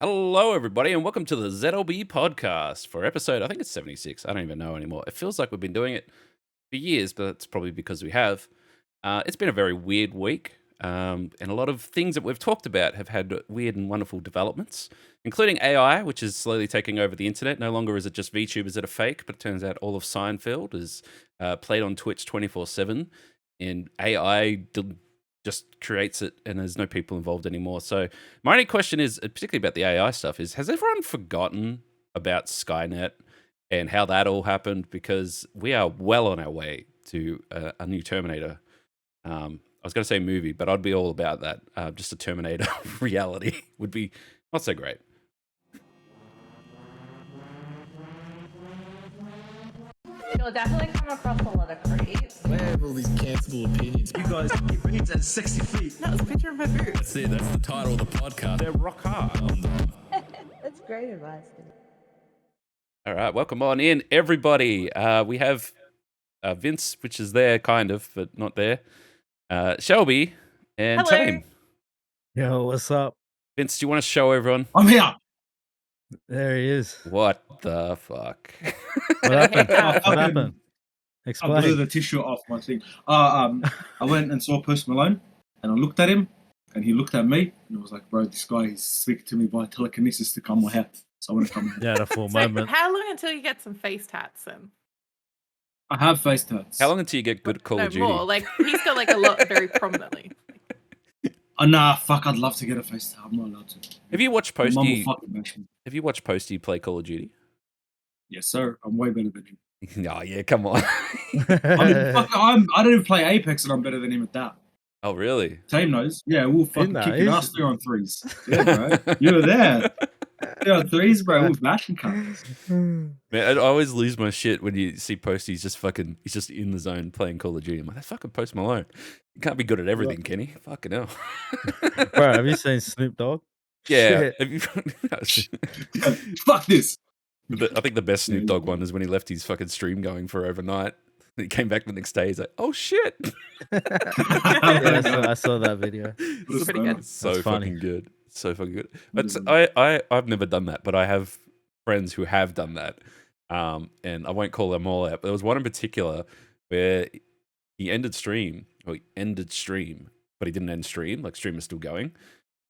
Hello, everybody, and welcome to the ZLB podcast for episode, I think it's 76. I don't even know anymore. It feels like we've been doing it for years, but that's probably because we have. It's been a very weird week, and a lot of things that we've talked about have had weird and wonderful developments, including AI, which is slowly taking over the internet. No longer is it just VTubers that are fake, but it turns out all of Seinfeld is played on Twitch 24/7, and AI just creates it, and there's no people involved anymore. So my only question is, particularly about the AI stuff, is has everyone forgotten about Skynet and how that all happened? Because we are well on our way to a new Terminator. I was going to say movie, but I'd be all about that. Just a Terminator reality would be not so great. You'll definitely come across a lot of creeps. Where have all these cancelable opinions? You guys keep boots at 60 feet. No, it's a picture of my boots. That's it, that's the title of the podcast. They're rock hard. That's great advice. All right, welcome on in, everybody. We have Vince, which is there, kind of, but not there. Shelby and Hello. Tame. Yo, what's up? Vince, do you want to show everyone? I'm here. There he is. What the fuck? What happened? What fucking- happened? I blew Explain. the tissue off my thing. I went and saw Post Malone, and I looked at him, and he looked at me, and I was like, bro, this guy is speaking to me by telekinesis to come here. So I want to come here. Yeah, the full So moment. how long until you get some face tats then? I have face tats. How long until you get good at Call No of Duty? more. Like he's got like a lot very prominently. Nah, fuck, I'd love to get a face tat. I'm not allowed to. Have you watched My mum will Posty? fucking bash me. Have you watched Posty play Call of Duty? Yes, sir. I'm way better than him. Oh yeah, come on. I don't even play Apex, and I'm better than him at that. Oh really? Tame knows. Yeah, we'll fucking Isn't kick that your ass easy? 3-on-3s. Yeah, bro. You were there. 3-on-3s, bro. We're bashing cunts. Man, I always lose my shit when you see Posty. He's just in the zone playing Call of Duty. I'm like, that fucking Post Malone. You can't be good at everything, can he? Fucking hell. Bro, have you seen Snoop Dogg? Yeah. Shit. Have you- Fuck this. I think the best Snoop Dogg one is when he left his fucking stream going for overnight. He came back the next day. He's like, "Oh shit!" Yeah, I saw that video. It's pretty good. So That's funny. fucking good. So fucking good. But I've never done that, but I have friends who have done that. And I won't call them all out. But there was one in particular where he ended stream, but he didn't end stream. Like stream was still going,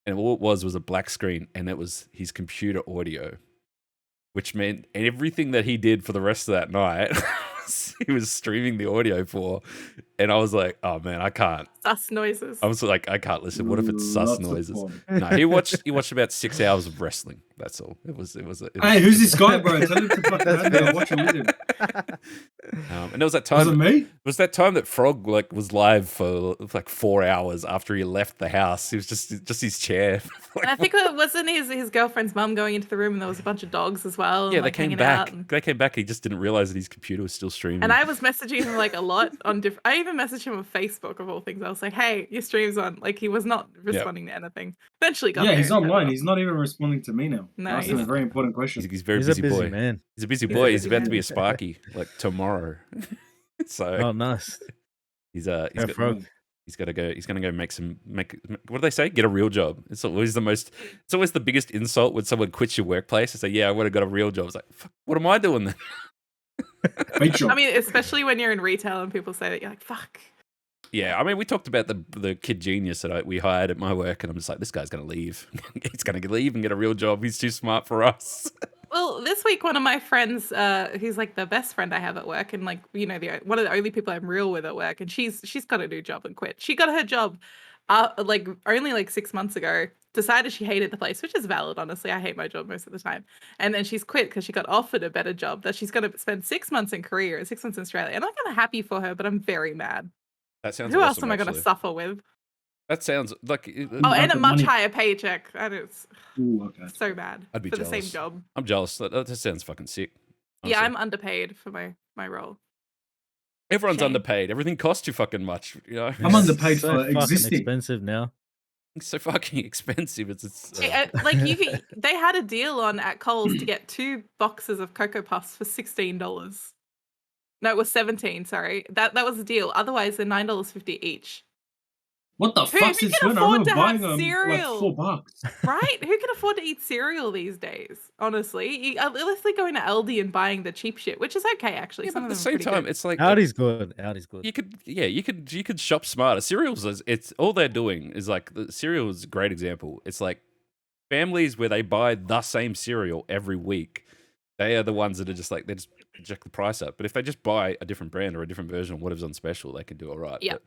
and all it was a black screen, and it was his computer audio, which meant everything that he did for the rest of that night. He was streaming the audio for, and I was like, "Oh man, I can't." Sus noises. I was like, "I can't listen. What if it's sus Lots of noises?" fun. No, he watched about 6 hours of wrestling. That's all. It was Hey, who's this guy, bro? Tell him to fucking have me. I'll watch him with him. And there was that Was it time. me? Was that time that Frog was live for like 4 hours after he left the house? He was just his chair. And I think it wasn't his girlfriend's mum going into the room, and there was a bunch of dogs as well. And, Yeah, they like, came hanging back. out and- They came back. He just didn't realize that his computer was still streaming. And I was messaging him like a lot on different. I even messaged him on Facebook of all things. I was like, "Hey, your stream's on." Like he was not responding to anything. Eventually got Yeah, there. he's online. He's not even responding to me now. No, That's a he's- very important question. He's a very He's busy, a busy boy. man. He's a busy He's a boy. He's busy about to be man. a Sparky like tomorrow. So Oh, nice. he's Yeah, Frog. He's got to go. He's going to go make. What do they say? Get a real job. It's always the biggest insult when someone quits your workplace and say, "Yeah, I would have got a real job." It's like, fuck, what am I doing then? Fake job. I mean, especially when you're in retail and people say that, you're like, "Fuck." Yeah, I mean, we talked about the kid genius that we hired at my work, and I'm just like, this guy's going to leave. He's going to leave and get a real job. He's too smart for us. Well, this week, one of my friends, who's like the best friend I have at work, and like one of the only people I'm real with at work, and she's got a new job and quit. She got her job, like only like 6 months ago. Decided she hated the place, which is valid. Honestly, I hate my job most of the time. And then she's quit because she got offered a better job that she's going to spend 6 months in Korea and 6 months in Australia. And I'm kind of happy for her, but I'm very mad. That sounds Who else awesome, am I going to actually. suffer with? That sounds like Oh, and a the much money. higher paycheck. That is Ooh, okay. so bad I'd be for the jealous. same job. I'm jealous. That sounds fucking sick. Yeah, honestly. I'm underpaid for my role. Everyone's shame. underpaid. Everything costs too fucking much. You know, I'm underpaid so for fucking existing. expensive now. it's so fucking expensive. It's Like they had a deal on at Coles to get 2 boxes of Cocoa Puffs for $16. No, it was 17. Sorry, that was the deal. Otherwise, they're $9.50 each. What the Who fuck's this can one? I afford remember to buying have them like cereal? $4. Right? Who can afford to eat cereal these days? Honestly, unless they're going to Aldi and buying the cheap shit, which is okay actually. Yeah, but Some at of the them are same pretty time, good. it's like Audi's good. Audi's good. you could shop smarter. Cereals is it's all they're doing is like the cereal is a great example. It's like families where they buy the same cereal every week. They are the ones that are just like they just jack the price up. But if they just buy a different brand or a different version of whatever's on special, they can do all right. Yeah. But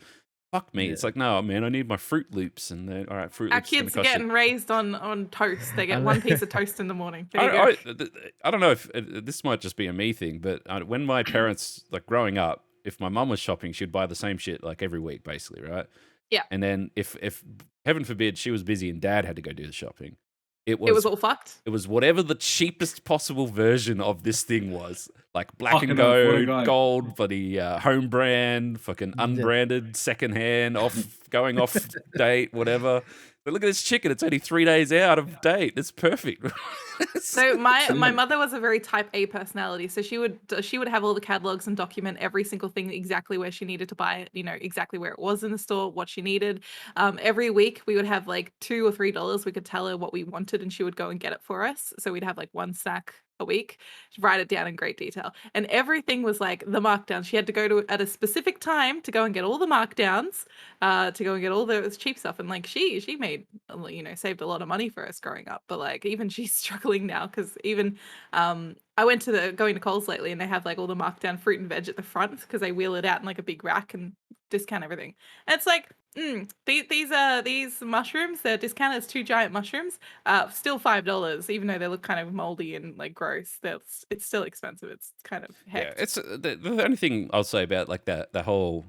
fuck me, it's like no man, I need my Fruit Loops, and then all right, Fruit Our Loops is going to kids are cost you. getting raised on toast. They get I one know. piece of toast in the morning. There you go. I don't know if this might just be a me thing, but when my parents, like growing up, if my mum was shopping, she'd buy the same shit like every week, basically, right? Yeah. And then if heaven forbid she was busy and dad had to go do the shopping, it It was all fucked. was whatever the cheapest possible version of this thing was, like black and Fucking hell, what a guy. gold, bloody home brand, fucking unbranded, secondhand, going off date, whatever. But look at this chicken; it's only 3 days out of date. It's perfect. So my mother was a very type A personality. So she would have all the catalogs and document every single thing exactly where she needed to buy it, exactly where it was in the store, what she needed. Every week we would have like $2 or $3. We could tell her what we wanted and she would go and get it for us. So we'd have like one snack a week. She'd write it down in great detail. And everything was like the markdowns. She had to go to at a specific time to go and get all the markdowns, to go and get all the cheap stuff. And like she made, saved a lot of money for us growing up. But like even she's struggling now because even I went to going to Coles lately and they have like all the markdown fruit and veg at the front because they wheel it out in like a big rack and discount everything. And it's like, these mushrooms, they're discounted as 2 giant mushrooms, still $5, even though they look kind of moldy and like gross. It's still expensive. It's kind of Yeah, heck. it's the only thing I'll say about like that the whole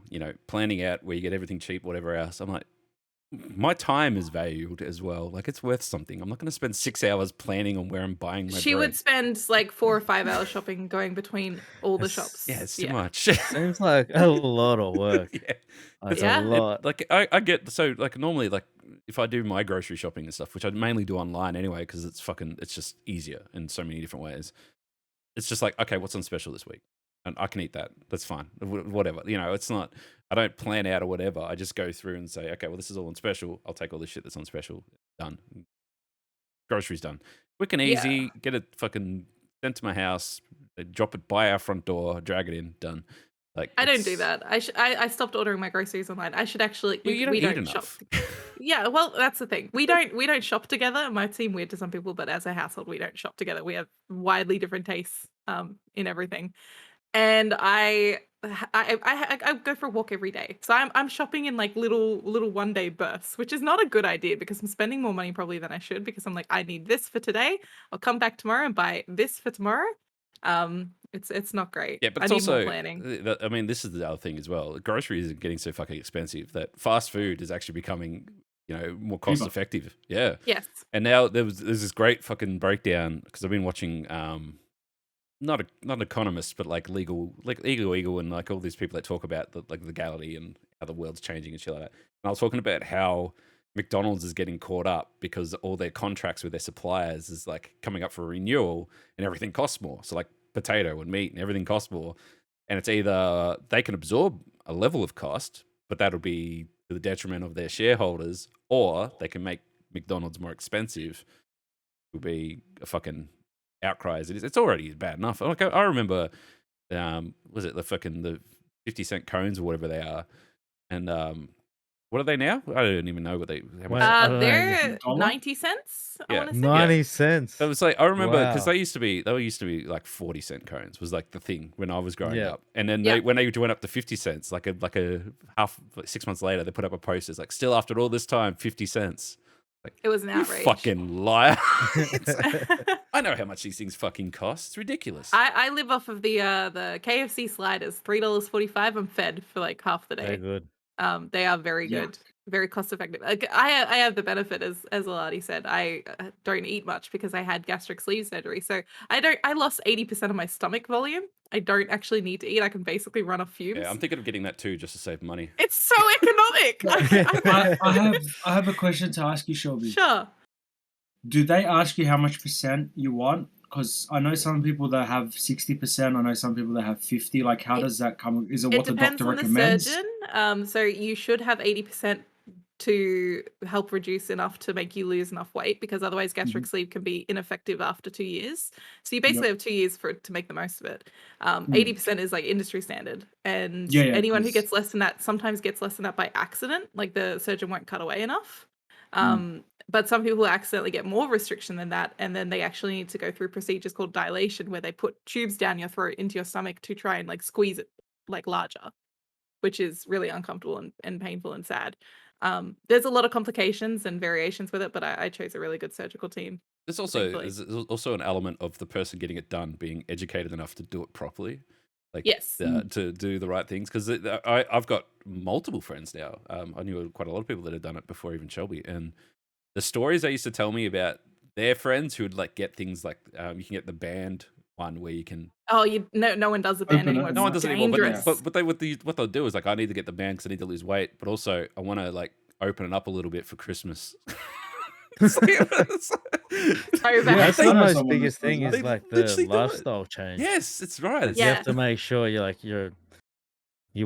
planning out where you get everything cheap, whatever else. I'm like, my time is valued as well. Like it's worth something. I'm not going to spend 6 hours planning on where I'm buying my She bread. would spend like 4 or 5 hours shopping, going between all the It's- shops. Yeah, it's too much. Seems like a lot of work. Yeah. That's Yeah. a lot. Like I get so like normally like if I do my grocery shopping and stuff, which I mainly do online anyway because it's just easier in so many different ways. It's just like, okay, what's on special this week? And I can eat that. That's fine. Whatever. It's not, I don't plan out or whatever. I just go through and say, okay, well, this is all on special. I'll take all this shit that's on special. Done. Groceries done. Quick and Yeah. easy. Get it fucking sent to my house. They drop it by our front door. Drag it in. Done. Like I don't do that. I stopped ordering my groceries online. I should actually. You don't we eat don't enough. shop. Yeah, well, that's the thing. We don't shop together. It might seem weird to some people, but as a household, we don't shop together. We have widely different tastes in everything, and I go for a walk every day. So I'm shopping in like little 1 day bursts, which is not a good idea because I'm spending more money probably than I should because I'm like I need this for today. I'll come back tomorrow and buy this for tomorrow. It's not great. Yeah, but I it's need also, more planning. I mean, this is the other thing as well. Groceries are getting so fucking expensive that fast food is actually becoming, more cost effective. Yeah. Yes. And now there's this great fucking breakdown because I've been watching, not economists, but like legal Eagle, and like all these people that talk about the legality and how the world's changing and shit like that. And I was talking about how McDonald's is getting caught up because all their contracts with their suppliers is like coming up for renewal and everything costs more. So like potato and meat and everything costs more. And it's either they can absorb a level of cost, but that'll be to the detriment of their shareholders, or they can make McDonald's more expensive. It will be a fucking outcry as it is. It's already bad enough. Like I remember, was it the 50-cent cones or whatever they are, and what are they now? I don't even know what they. How much Well, I don't know. They're $1? 90 cents. I Yeah. want to say. 90 cents. So it's like I remember because Wow. they used to be like 40-cent cones was like the thing when I was growing Yeah. up, and then Yeah. when they went up to 50 cents, like a half 6 months later, they put up a poster. It's like still after all this time, 50 cents. It was an You outrage. fucking liar! I know how much these things fucking cost. It's ridiculous. I live off of the KFC sliders, $3.45. I'm fed for like half the Very day. good. They are very good, very cost effective. Like, I have the benefit, as Aladi said, I don't eat much because I had gastric sleeve surgery. So I lost 80% of my stomach volume. I don't actually need to eat. I can basically run off fumes. Yeah, I'm thinking of getting that too, just to save money. It's so economic. I have a question to ask you, Shelby. Sure. Do they ask you how much percent you want? Because I know some people that have 60%. I know some people that have 50. Like, how does that come? Is it what the depends doctor on recommends? the surgeon. So you should have 80% to help reduce enough to make you lose enough weight, because otherwise gastric sleeve can be ineffective after 2 years. So you basically Yep. have 2 years to make the most of it. Mm. 80% is like industry standard, and Yeah, anyone who because gets less than that sometimes gets less than that by accident, like the surgeon won't cut away enough. Mm. But some people accidentally get more restriction than that, and then they actually need to go through procedures called dilation, where they put tubes down your throat into your stomach to try and like squeeze it like larger, which is really uncomfortable and painful and sad. There's a lot of complications and variations with it, but I chose a really good surgical team, thankfully. There's also an element of the person getting it done being educated enough to do it properly, like Yes. to do the right things. Because I've got multiple friends now. I knew quite a lot of people that had done it before even Shelby, and the stories they used to tell me about their friends who would like get things like you can get the band one where you can. Oh, no one does the band Open it anymore. and No one It's does it anymore, dangerous. but what they'll do is like I need to get the band because I need to lose weight, but also I want to like open it up a little bit for Christmas. So Yeah, bad. that's I the know most someone biggest that does thing that. is They like the literally do it. lifestyle change. Yes, it's right. Like It's, you Yeah. have to make sure you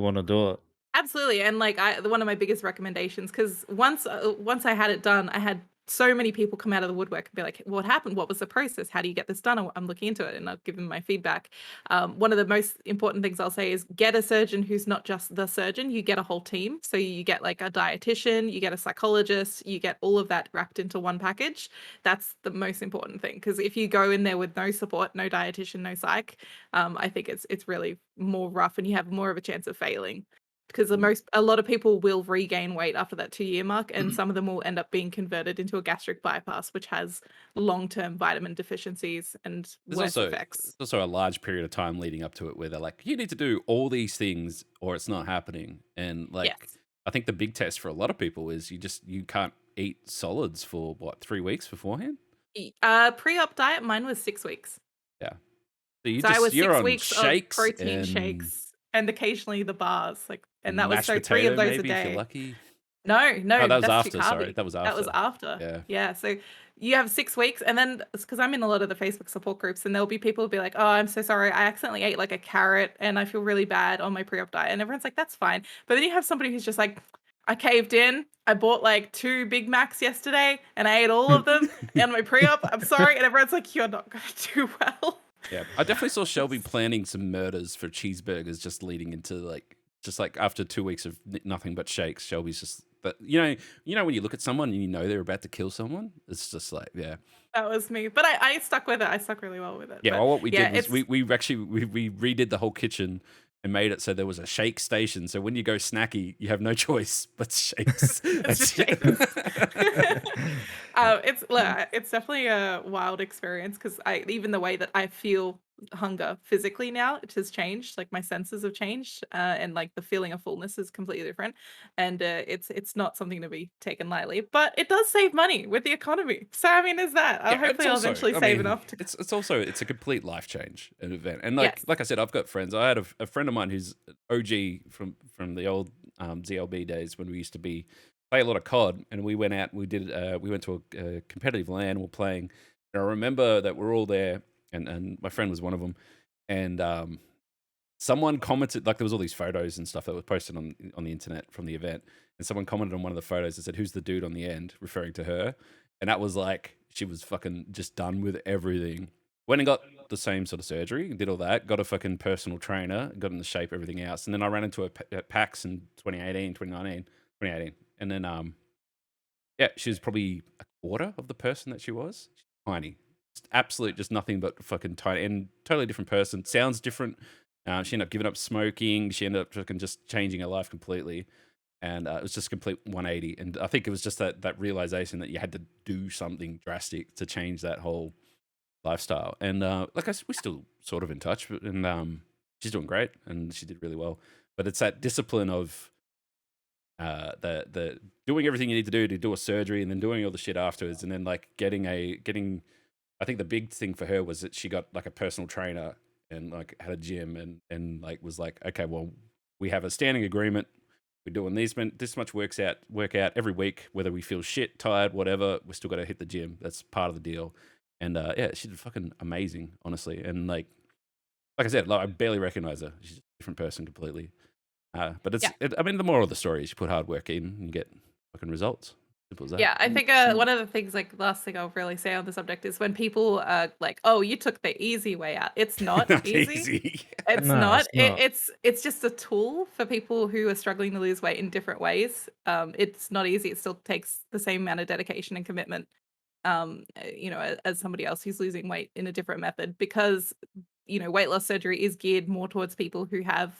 want to do it. Absolutely, and like one of my biggest recommendations, because once I had it done, I had so many people come out of the woodwork and be like, "What happened? What was the process? How do you get this done?" I'm looking into it, and I'll give them my feedback. One of the most important things I'll say is get a surgeon who's not just the surgeon. You get a whole team, so you get like a dietitian, you get a psychologist, you get all of that wrapped into one package. That's the most important thing, because if you go in there with no support, no dietitian, no psych, I think it's really more rough, and you have more of a chance of failing. Because a lot of people will regain weight after that 2-year mark, and some of them will end up being converted into a gastric bypass, which has long-term vitamin deficiencies and worse effects. there's also a large period of time leading up to it where they're like, you need to do all these things or it's not happening. And like, Yes. I think the big test for a lot of people is you can't eat solids for what, 3 weeks beforehand? Pre-op diet, mine was 6 weeks. Yeah. So I was you're 6 on weeks of shakes protein and shakes and occasionally the bars, and that was mashed so 3 potato of those a maybe if you're day. lucky. No, Oh, that was that's too after. Sorry, carby. that was That was after. after. Yeah. Yeah, so you have 6 weeks, and then because I'm in a lot of the Facebook support groups, and there'll be people who'll be like, "Oh, I'm so sorry, I accidentally ate like a carrot, and I feel really bad on my pre-op diet," and everyone's like, "That's fine." But then you have somebody who's just like, "I caved in. I bought like 2 Big Macs yesterday, and I ate all of them on my pre-op. I'm sorry," and everyone's like, "You're not going to do well." Yeah, I definitely saw Shelby planning some murders for cheeseburgers, just leading into like after 2 weeks of nothing but shakes. Shelby's just, but you know when you look at someone and you know they're about to kill someone, it's just like, yeah, That was me, but I stuck with it. I stuck really well with it. yeah. But Well, what we yeah, did was we actually we redid the whole kitchen and made it so there was a shake station. So when you go snacky, you have no choice but shakes. It's just shakes. It's definitely a wild experience, because even the way that I feel hunger physically now, it has changed. Like my senses have changed, and like the feeling of fullness is completely different. And it's not something to be taken lightly, but it does save money with the economy. So I mean, is that Yeah, hopefully I'll eventually save enough to. It's a complete life change, an event, and like Yes. like I said, I've got friends. I had a friend of mine who's OG from the old ZLB days when we used to play a lot of COD, and we went out. We went to a competitive LAN. We're playing, and I remember that we're all there, and my friend was one of them, and someone commented, like there was all these photos and stuff that were posted on the internet from the event, and someone commented on one of the photos and said, "Who's the dude on the end?" referring to her, and that was like she was fucking just done with everything. Went and got the same sort of surgery, did all that, got a fucking personal trainer, got in the shape, everything else, and then I ran into her at PAX in 2018, and then yeah, she was probably a quarter of the person that she was. She's tiny, just absolute, just nothing but fucking tiny, and totally different person. Sounds different. She ended up giving up smoking. She ended up fucking just changing her life completely. And it was just a complete 180. And I think it was just that realization that you had to do something drastic to change that whole lifestyle. And like I said, we're still sort of in touch, and she's doing great, and she did really well. But it's that discipline of the doing everything you need to do a surgery, and then doing all the shit afterwards, and then like getting. I think the big thing for her was that she got like a personal trainer and like had a gym, and like was like, okay, well, we have a standing agreement. We're doing this much workout every week, whether we feel shit, tired, whatever. We still got to hit the gym. That's part of the deal. And yeah, she did fucking amazing, honestly. And like I said, like, I barely recognize her. She's a different person completely. But I mean, the moral of the story is you put hard work in, and you get fucking results. Simple as that. Yeah, I think 100%. one of the things, like, last thing I'll really say on the subject is when people are like, "Oh, you took the easy way out." It's not Not easy. easy. It's No, not. it's not. It's just a tool for people who are struggling to lose weight in different ways. It's not easy. It still takes the same amount of dedication and commitment, as somebody else who's losing weight in a different method because, weight loss surgery is geared more towards people who have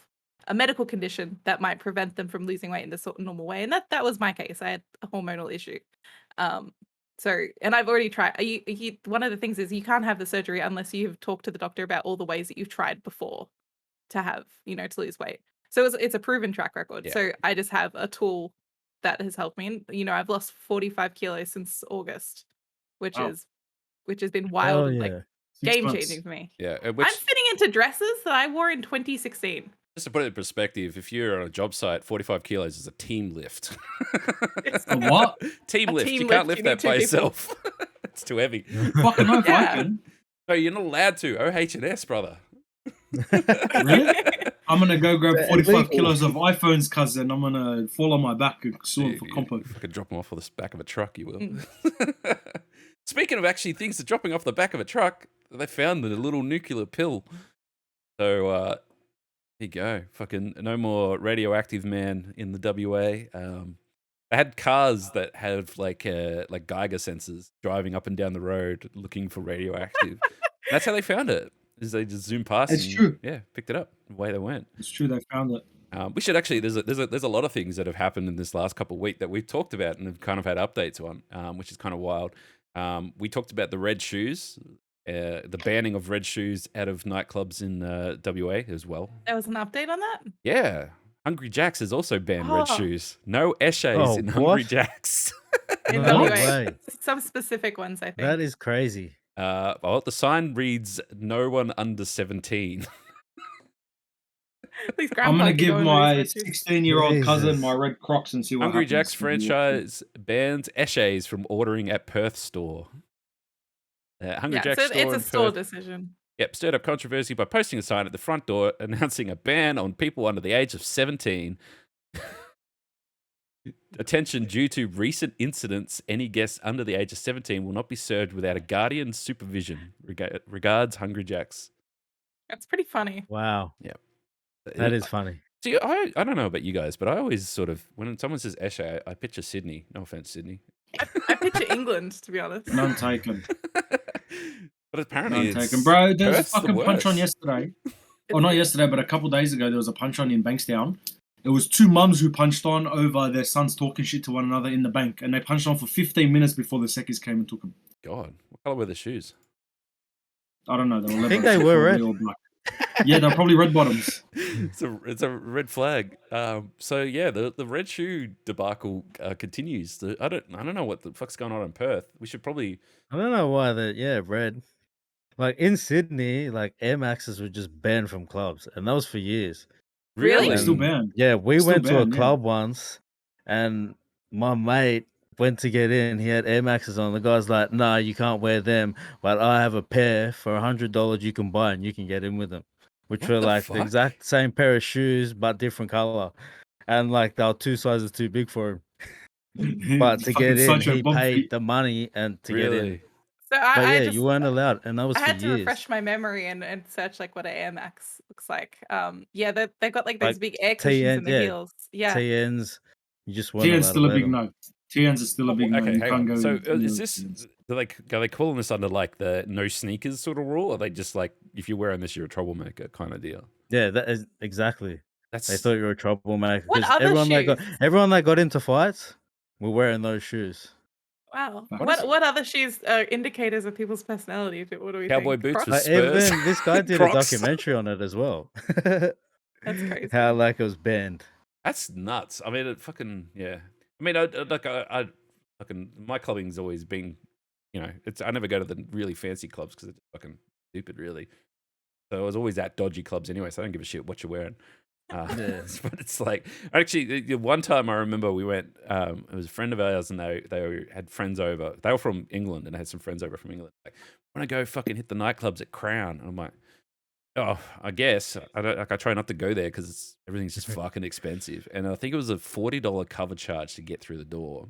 a medical condition that might prevent them from losing weight in the sort of normal way. And that was my case. I had a hormonal issue. Um, and I've already tried. One of the things is you can't have the surgery unless you've talked to the doctor about all the ways that you've tried before to have, to lose weight. So it's a proven track record. Yeah. So I just have a tool that has helped me. And, I've lost 45 kilos since August, which Wow. has been Hell wild and like yeah. 6 game months. changing for me. Yeah. I'm fitting into dresses that I wore in 2016. Just to put it in perspective, if you're on a job site, 45 kilos is a team lift. It's A what? Team A lift. team You can't lift, lift you that need by 2 people. yourself. It's too heavy. Fucking no, Yeah. I can. No, you're not allowed to. OH&S, brother. Really? I'm gonna go grab They're 45 illegal. kilos of iPhones, cousin. I'm gonna fall on my back and sue him for compo. If I could drop them off on the back of a truck, you will. Mm. Speaking of actually things that dropping off the back of a truck, they found the little nuclear pill. So here you go. Fucking no more radioactive man in the WA. They had cars that have like Geiger sensors driving up and down the road looking for radioactive. That's how they found it. Is they just zoomed past It's and true. yeah, picked it up. Away they went. It's true, they found it. We should actually. There's a lot of things that have happened in this last couple of weeks that we've talked about and have kind of had updates on, which is kind of wild. We talked about the red shoes, the banning of red shoes out of nightclubs in WA as well. There was an update on that? Yeah, Hungry Jack's has also banned red Oh. shoes. No Eshays Oh, in Hungry what? Jack's. In No WA. way. Some specific ones, I think. That is crazy. Well, the sign reads "No one under 17." At least I'm grandpa gonna can give go in my with these red shoes. 16-year-old cousin Jesus. my red Crocs and see what Hungry happens. Jack's franchise bans Eshays from ordering at Perth store. Hungry Yeah, Jack's so store it's a in store Perth decision. Yep, stirred up controversy by posting a sign at the front door announcing a ban on people under the age of 17. Attention, due to recent incidents, any guests under the age of 17 will not be served without a guardian's supervision. Regards, Hungry Jack's. That's pretty funny. Wow. That is funny. See, I don't know about you guys, but I always sort of, when someone says Eshay, I picture Sydney. No offense, Sydney. I picture England, to be honest. None taken. But apparently None it's... taken. Bro, there was a Perth's the fucking punch on worst. yesterday. Or not yesterday, but a couple days ago, there was a punch on in Bankstown. It was 2 mums who punched on over their sons talking shit to one another in the bank, and they punched on for 15 minutes before the seckies came and took them. God, what colour were the shoes? I don't know. They were I think leather, they were probably all black. Yeah, they're probably red bottoms. It's a red flag. So yeah, the red shoe debacle continues. I don't know what the fuck's going on in Perth. We should probably I don't know why red. Like in Sydney, like Air Maxes were just banned from clubs, and that was for years. Really? They're still banned. Yeah, we Still went to a banned, yeah. club once, and my mate went to get in. He had Air Maxes on. The guy's like, "No, you can't wear them, but I have a pair for $100 you can buy, and you can get in with them." Which What were the like fuck? the exact same pair of shoes, but different color, and like they were 2 sizes too big for him. But to Fucking get in, Sancho he Bob paid feet. the money and to get in. really. So But I yeah, just you weren't allowed, and that was I for had to years. refresh my memory and search like what an Air Max looks like. Yeah, they've got like those Like big air cushions TN, in the yeah, heels. Yeah. TNs, you just weren't TN's allowed to still a wear big them. no. TN's is still a big no. Okay, You hang can't on. go So in is the this TNs. are they calling this under like the no sneakers sort of rule? Or are they just like if you're wearing this, you're a troublemaker kind of deal? Yeah, that is exactly. That's They thought you were a troublemaker What because other everyone that got into fights were wearing those shoes. Wow. Facts. What other shoes are indicators of people's personality? What do we Cowboy think? boots Crocs? with Like Spurs. even this guy did a Crocs. documentary on it as well. That's crazy. How like it was banned. That's nuts. I mean, it fucking yeah. I mean, I fucking my clubbing's always been, I never go to the really fancy clubs because it's fucking stupid, really. So I was always at dodgy clubs anyway. So I don't give a shit what you're wearing. Yeah. But it's like actually the one time I remember we went. It was a friend of ours, and they had friends over. They were from England, and they had some friends over from England. Like, want to go fucking hit the nightclubs at Crown? And I'm like, Oh, I guess I don't like. I try not to go there because everything's just fucking expensive. And I think it was a $40 cover charge to get through the door.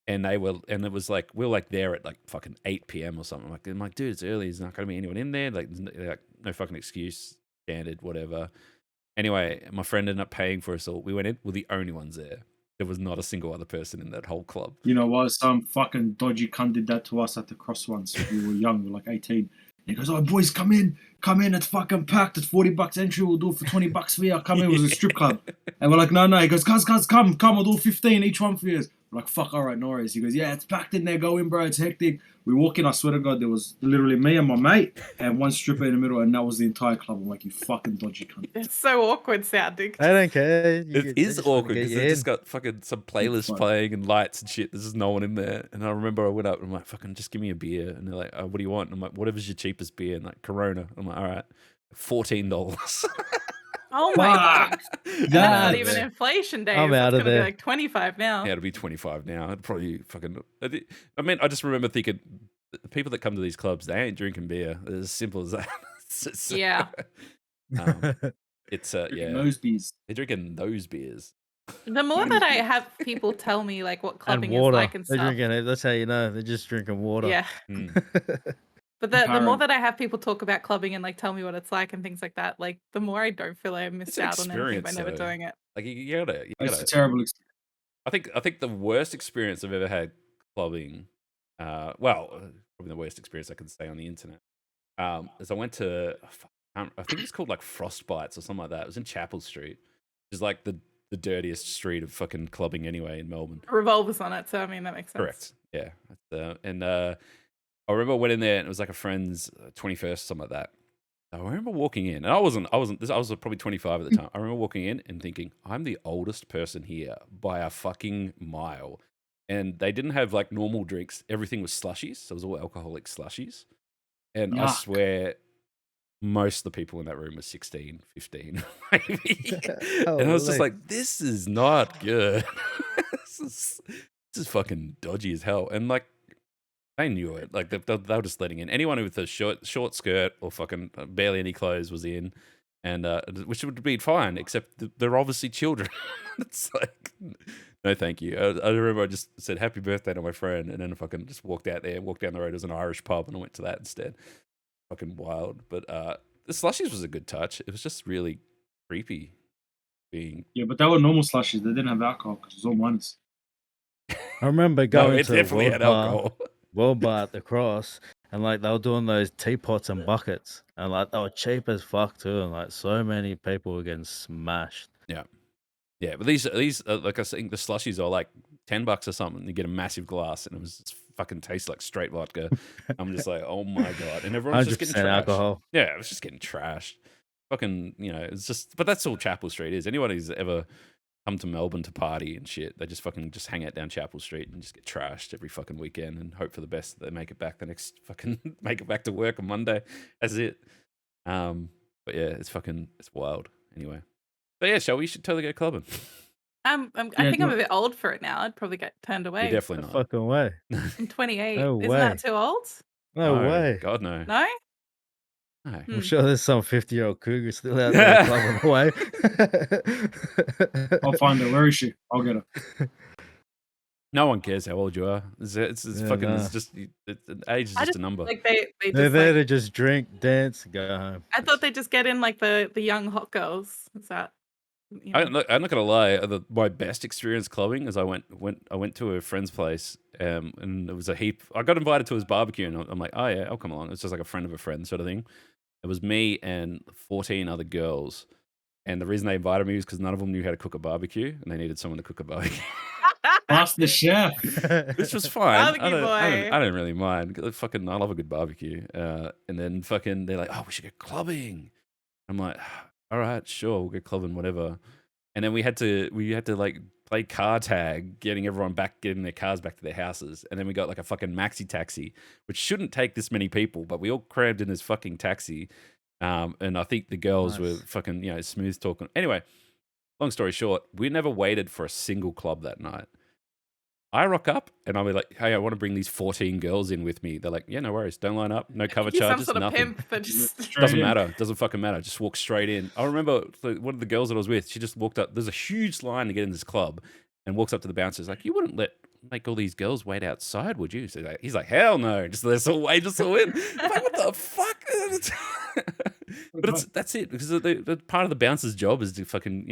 And it was like we were like there at like fucking 8 p.m. or something. I'm like, dude, it's early. There's not gonna be anyone in there. Like no fucking excuse, standard, whatever. Anyway, my friend ended up paying for us all. We went in. We're the only ones there. There was not a single other person in that whole club. You know what? Some fucking dodgy cunt did that to us at the cross once. We were young, we were like 18. He goes, "Oh, boys, come in. It's fucking packed. It's $40 entry. We'll do it for $20 for you. Come in." It was a strip club. And we're like, no. He goes, "Cuz, come. We'll do 15 each one for you." We're like, "Fuck, all right, no worries." He goes, "Yeah, it's packed in there. Go in, bro. It's hectic." We walk in. I swear to God, there was literally me and my mate and one stripper in the middle, and that was the entire club. I'm like, "You fucking dodgy cunt." It's so awkward sounding. I don't care. It is awkward because they just got fucking some playlist playing and lights and shit. There's just no one in there. And I remember I went up and I'm like, "Fucking just give me a beer." And they're like, "What do you want?" And I'm like, "Whatever's your cheapest beer." And like, Corona. I'm like, "All right, $14." Oh my god. That's not Yeah. even inflation days. I'm out That's of gonna be there. like 25 now. Yeah, it'll be 25 now. It'd probably fucking. I mean, I just remember thinking, the people that come to these clubs, they ain't drinking beer. It's as simple as that. Yeah. It's Drinking yeah, those beers. they're drinking those beers. The more that I have people tell me like what And clubbing is water. like and They're stuff. drinking it. That's how you know. They're just drinking water. Yeah. Mm. But the more Apparent. that I have people talk about clubbing and like tell me what it's like and things like that, like the more I don't feel I missed It's an out on anything by experience, never though. doing it. Like you gotta. It's a terrible experience. I think the worst experience I've ever had clubbing, probably the worst experience I can say on the internet, is I went to, I think it's called like Frostbites or something like that. It was in Chapel Street, which is like the dirtiest street of fucking clubbing anyway in Melbourne. Revolvers on it, so I mean that makes sense. Correct. Yeah. I remember I went in there and it was like a friend's 21st, something like that. I remember walking in, and I was probably 25 at the time. I remember walking in and thinking, I'm the oldest person here by a fucking mile. And they didn't have like normal drinks. Everything was slushies. So it was all alcoholic slushies. And I Yuck. swear most of the people in that room were 16, 15, maybe. And I was just Holy. like, this is not good. this is fucking dodgy as hell. And like, they knew it. Like they were just letting in anyone with a short skirt or fucking barely any clothes was in, and which would be fine, except they're obviously children. It's like, no, thank you. I remember I just said happy birthday to my friend, and then I fucking just walked out there, walked down the road. It was an Irish pub, and I went to that instead. Fucking wild. But the slushies was a good touch. It was just really creepy. Being Yeah, but they were normal slushies. They didn't have alcohol because it was all minus. I remember no, going it to a definitely world had bar, alcohol. world bar at the cross, and like they were doing those teapots and buckets, and like they were cheap as fuck too, and like so many people were getting smashed. Yeah, but these like I think the slushies are like $10 or something. You get a massive glass, and it was just fucking tastes like straight vodka. I'm just like, oh my god, and everyone's just getting 100% trashed. alcohol. Yeah, it was just getting trashed. Fucking, it's just. But that's all Chapel Street is. Anyone who's ever come to Melbourne to party and shit, they just fucking just hang out down Chapel Street and just get trashed every fucking weekend and hope for the best that they make it back the next fucking make it back to work on Monday. That's it. But yeah, it's wild. Anyway. But yeah, shall we should totally go clubbing. I Yeah, think I'm no. a bit old for it now. I'd probably get turned You're away. definitely No not. fucking way. I'm 28. No Isn't way. that too old? No way. God no. No? No. Hmm. I'm sure there's some 50-year-old cougar still out there clubbing away. I'll find her. Where is she? I'll get her. No one cares how old you are. It's Yeah, fucking. nah. It's just age is I just a number. Like they They're just there like, to just drink, dance, go home. I thought they just get in like the young hot girls. Is that I'm not gonna lie. My best experience clubbing is I went to a friend's place, and it was a heap. I got invited to his barbecue, and I'm like, oh yeah, I'll come along. It's just like a friend of a friend sort of thing. It was me and 14 other girls, and the reason they invited me was because none of them knew how to cook a barbecue, and they needed someone to cook a barbecue. Ask the chef. Which was fine. Barbecue boy. I don't really mind. Fucking, I love a good barbecue. And then fucking, they're like, oh, we should go clubbing. I'm like, all right, sure, we'll go clubbing, whatever. And then we had to like play car tag, getting their cars back to their houses. And then we got like a fucking maxi taxi, which shouldn't take this many people, but we all crammed in this fucking taxi. And I think the girls were Nice. fucking, smooth talking. Anyway, long story short, we never waited for a single club that night. I rock up and I'll be like, hey, I want to bring these 14 girls in with me. They're like, yeah, no worries. Don't line up. No cover You're some charges, sort of nothing. pimp that just Straight Doesn't in. matter. Doesn't fucking matter. Just walk straight in. I remember one of the girls that I was with, she just walked up. There's a huge line to get in this club and walks up to the bouncers like, you wouldn't make all these girls wait outside, would you? So he's like, hell no. Just let's all wait, just all in. I'm like, what the fuck? But that's it. Because the part of the bouncer's job is to fucking,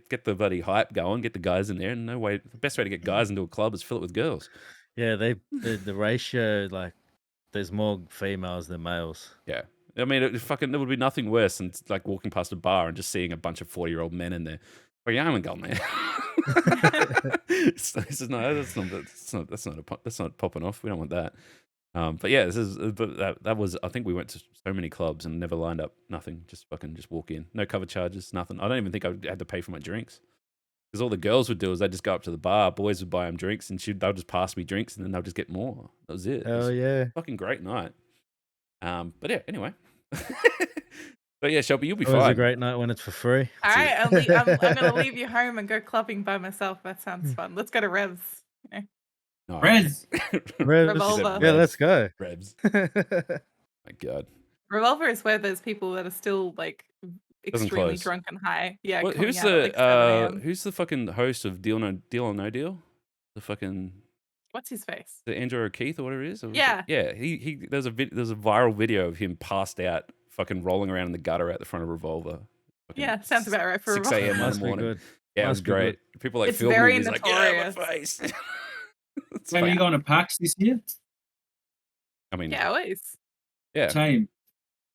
get the bloody hype going, get the guys in there. And the best way to get guys into a club is fill it with girls. Yeah, the ratio, like, there's more females than males. Yeah. I mean, there would be nothing worse than like walking past a bar and just seeing a bunch of 40-year-old men in there. Well, yeah, I'm a girl, man. No, that's not popping off. We don't want that. But yeah, that was. I think we went to so many clubs and never lined up. Nothing. Just walk in. No cover charges. Nothing. I don't even think I had to pay for my drinks. Because all the girls would do is they'd just go up to the bar, boys would buy them drinks, and they'll just pass me drinks, and then they'll just get more. That was it. It was Oh yeah. fucking great night. But yeah, anyway. But yeah, Shelby, you'll be It was fine. a great night when it's for free. All That's right, I'm going to leave you home and go clubbing by myself. That sounds fun. Let's go to Revs. No. Rez. Revs. Revolver. Yeah, let's go. Rebs. My God. Revolver is where there's people that are still like Doesn't extremely close. drunk and high. Yeah. What, coming who's out at, like, 7 a.m. who's the fucking host of Deal or No Deal? The fucking What's his face? the Andrew O'Keefe or whatever it is. Or Yeah. yeah. He there's a viral video of him passed out, fucking rolling around in the gutter out the front of Revolver. Fucking Yeah, sounds about right for 6 Revolver. a.m. in Must the be morning. good. Yeah, it was Must be great. People like It's filming very him. He's like, yeah, notorious. my face. It's Sam, fine. you going to PAX this year? I mean, Yeah, always. yeah. Same.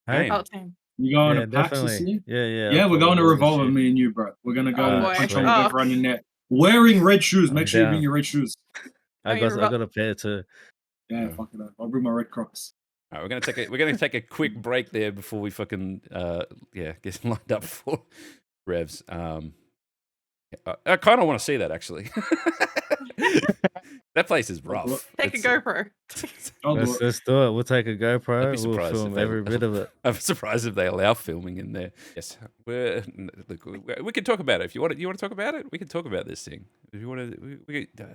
Hey? Same. Oh, team. You going Yeah, to PAX this definitely. year? Yeah. Yeah, I'll we're going to follow this Revolver, shit. me and you, bro. We're gonna go Oh, boy. punch on Oh. with everyone in there. Wearing red shoes. Make I'm sure you bring down. your red shoes. I you're got a pair too. Yeah, Yeah. fuck it up. I'll bring my red Crocs. All right, we're gonna take a quick break there before we fucking get lined up for Revs. I kind of want to see that actually. That place is rough. Take a It's- GoPro. I'll do it. Let's do it. We'll take a I'd GoPro. be We'll surprised film if they- every bit of it. I'm surprised if they allow filming in there. Yes, look, we can talk about it if you want. You want to talk about it? We can talk about this thing. If you want to,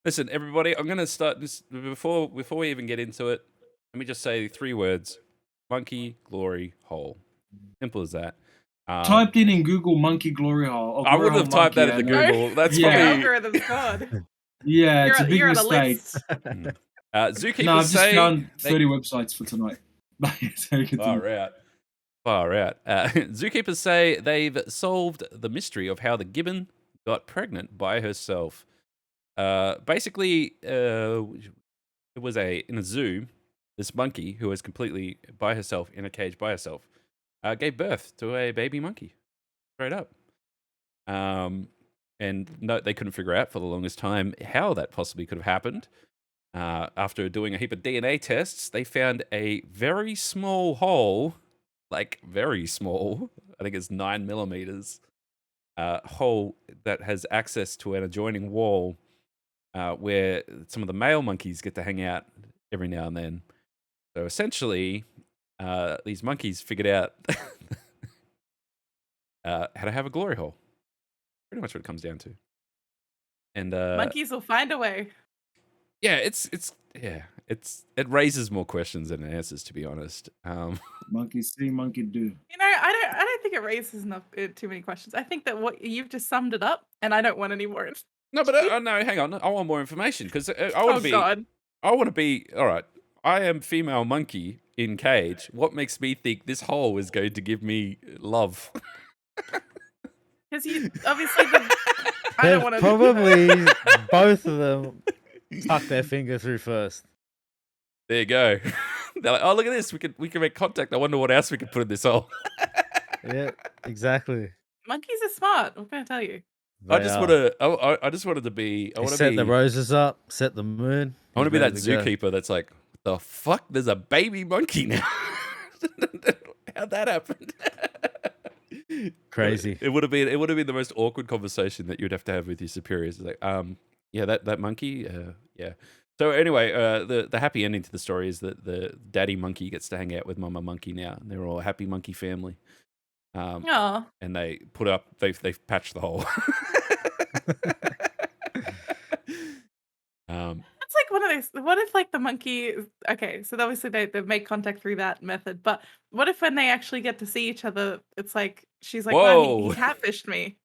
listen, everybody. I'm going to start this before we even get into it. Let me just say 3 words: monkey, glory, hole. Simple as that. Typed in Google monkey glory hole. or I wouldn't glory have hole typed that monkey, into and, Google. That's Yeah. The probably. algorithm's God. Yeah, it's a big You're on a mistake. list. Zookeepers No, I've just say found they- 30 websites for tonight. So you can do- Far out. Zookeepers say they've solved the mystery of how the gibbon got pregnant by herself. Basically, it was in a zoo. This monkey who was completely by herself in a cage by herself gave birth to a baby monkey, straight up. And no, they couldn't figure out for the longest time how that possibly could have happened. After doing a heap of DNA tests, they found a very small hole, like very small, I think it's 9 millimeters, hole that has access to an adjoining wall where some of the male monkeys get to hang out every now and then. So essentially, these monkeys figured out how to have a glory hole. Pretty much what it comes down to. And Monkeys will find a way. yeah, it raises more questions than it answers, to be honest. Monkey see, monkey do. You know, I don't think it raises too many questions. I think that what you've just summed it up, and I don't want any more. No, but no, hang on. I want more information because I Oh want to be. God. I want to be. All right. I am female monkey in cage. What makes me think this hole is going to give me love? Because you obviously I They've don't want to. probably both of them tuck their finger through first. There you go. They're like, oh, look at this. We can make contact. I wonder what else we can put in this hole. Yeah, exactly. Monkeys are smart. What can I tell you? I They just are. want to. I just wanted to be. I They want to set be. the roses up, set the moon. I want to be he's that ready to go. zookeeper that's like, what the fuck? There's a baby monkey now. How'd that happen? Crazy. It would have been the most awkward conversation that you'd have to have with your superiors. It's like, yeah, that monkey, yeah. So anyway, the happy ending to the story is that the daddy monkey gets to hang out with mama monkey now. And they're all a happy monkey family. Oh, And they they've patched the hole. It's like one of those. What if like the monkey? Okay, so obviously they make contact through that method, but what if when they actually get to see each other, it's like she's like, "Wow, he Whoa! catfished me."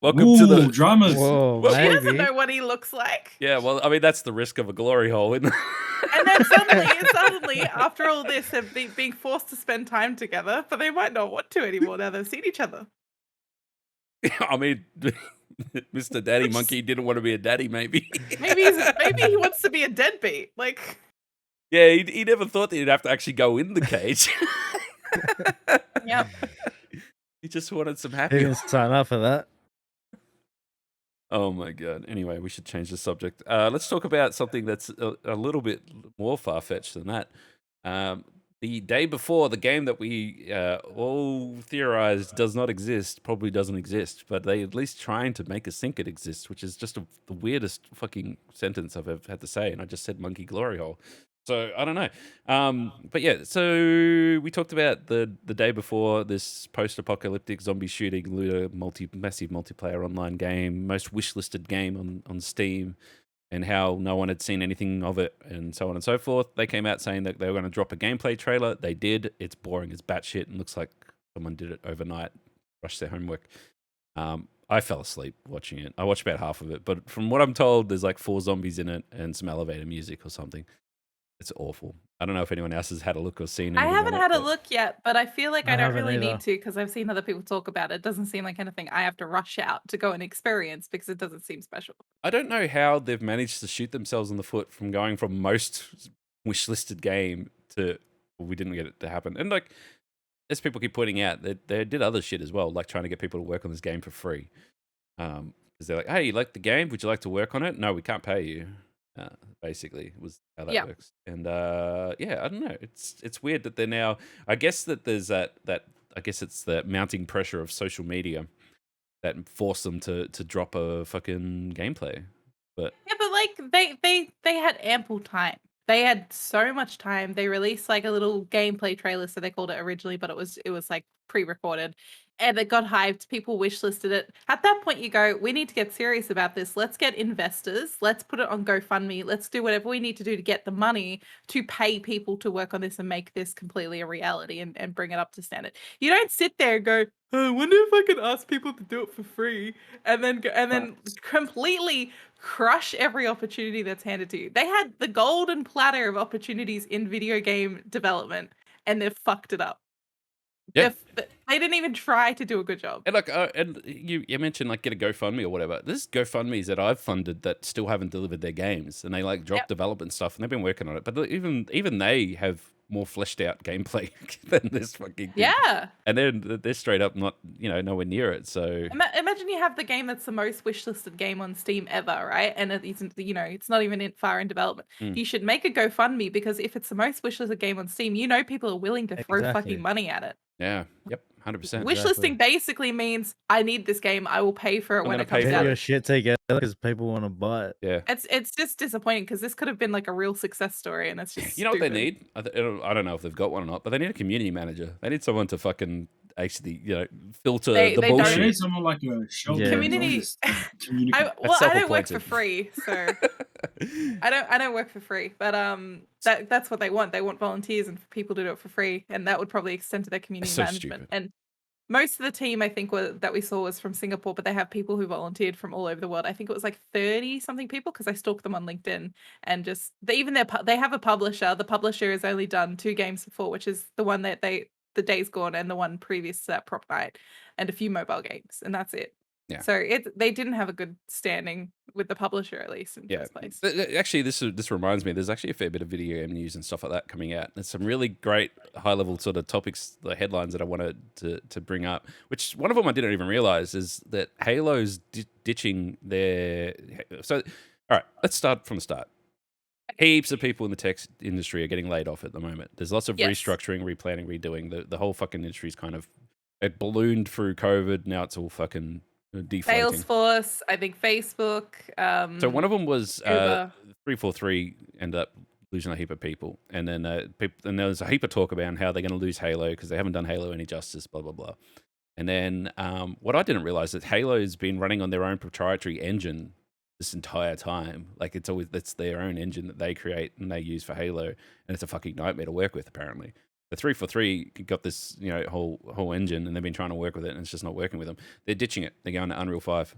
Welcome to Ooh, the dramas. Whoa, Well, She doesn't maybe. know what he looks like. yeah. Well, I mean, that's the risk of a glory hole, isn't it? And then suddenly, after all this, have being forced to spend time together, but they might not want to anymore now they've seen each other. I mean, Mr. Daddy Monkey didn't want to be a daddy, maybe. Maybe he wants to be a deadbeat. Like, Yeah, he never thought that he'd have to actually go in the cage. yep. He just wanted some He happy. didn't sign up for that. Oh my god. Anyway, we should change the subject. Let's talk about something that's a little bit more far fetched than that. The day before, the game that we all theorized does not exist, probably doesn't exist, but they at least trying to make us think it exists, which is just the weirdest fucking sentence I've ever had to say. And I just said monkey glory hole. So I don't know. But yeah, so we talked about the day before this post-apocalyptic zombie shooting looter massive multiplayer online game, most wishlisted game on Steam, and how no one had seen anything of it, and so on and so forth. They came out saying that they were going to drop a gameplay trailer. They did. It's boring as batshit and looks like someone did it overnight, rushed their homework. I fell asleep watching it. I watched about half of it, but from what I'm told, there's like 4 zombies in it and some elevator music or something. It's awful. I don't know if anyone else has had a look or seen I anything haven't on had it, a but look yet, but I feel like I I don't haven't really either. need to because I've seen other people talk about it. It doesn't seem like anything I have to rush out to go and experience because it doesn't seem special. I don't know how they've managed to shoot themselves in the foot from going from most wishlisted game to we didn't get it to happen. And like, as people keep pointing out, they did other shit as well, like trying to get people to work on this game for free. Because they're like, hey, you like the game? Would you like to work on it? No, we can't pay you. Basically, was how that Yeah. works. And yeah, I don't know. It's weird that they're now. I guess that there's that. I guess it's the mounting pressure of social media that forced them to drop a fucking gameplay. But Yeah, but like they had ample time. They had so much time. They released like a little gameplay trailer, so they called it originally, but it was like pre-recorded. And it got hyped. People wishlisted it. At that point, you go, we need to get serious about this. Let's get investors. Let's put it on GoFundMe. Let's do whatever we need to do to get the money to pay people to work on this and make this completely a reality and bring it up to standard. You don't sit there and go, oh, I wonder if I can ask people to do it for free, and then completely crush every opportunity that's handed to you. They had the golden platter of opportunities in video game development, and they've fucked it up. Yeah. They didn't even try to do a good job. and like and you mentioned like get a GoFundMe or whatever. There's GoFundMes that I've funded that still haven't delivered their games, and they like drop Yep. development stuff, and they've been working on it. But even they have more fleshed out gameplay than this fucking thing. Yeah. And they're straight up not nowhere near it. So Imagine you have the game that's the most wishlisted game on Steam ever, right? And it isn't, it's not even far in development. Mm. You should make a GoFundMe because if it's the most wishlisted game on Steam, people are willing to throw Exactly. fucking money at it. yeah, yep, 100%. Wishlisting basically means I need this game. I will pay for it I'm when gonna it comes pay Get for out. your shit together because people want to buy it. Yeah. It's just disappointing because this could have been like a real success story, and it's just You know what they stupid. need? I don't know if they've got one or not, but they need a community manager. They need someone to fucking actually, filter They the don't. They bullshit. need someone like a shelter. Yeah. Community- Community. I don't work self-appointed. for free, so I don't work for free. But that's what they want. They want volunteers and people to do it for free, and that would probably extend to their community so management. stupid. And most of the team, I think, that we saw was from Singapore, but they have people who volunteered from all over the world. I think it was like 30 something people because I stalked them on LinkedIn, and just they have a publisher. The publisher has only done 2 games before, which is the one that the Days Gone and the one previous to that, Prop Night, and a few mobile games, and that's it. Yeah. So they didn't have a good standing with the publisher, at least in Yeah. first place. Actually, this reminds me. There's actually a fair bit of video game news and stuff like that coming out. There's some really great high level sort of topics, the headlines that I wanted to bring up. Which one of them I didn't even realize is that Halo's ditching their. So, all right, let's start from the start. Heaps of people in the tech industry are getting laid off at the moment. There's lots of Yes. restructuring, replanning, redoing. The whole fucking industry's kind of it ballooned through COVID. Now it's all fucking deflating. Salesforce, I think Facebook. So one of them was Uber. 343 ended up losing a heap of people, and then and there was a heap of talk about how they're going to lose Halo because they haven't done Halo any justice, blah blah blah. And then what I didn't realize is Halo's been running on their own proprietary engine this entire time. Like it's their own engine that they create and they use for Halo, and it's a fucking nightmare to work with. Apparently, the 343 got this whole engine, and they've been trying to work with it, and it's just not working with them. They're ditching it. They're going to Unreal 5.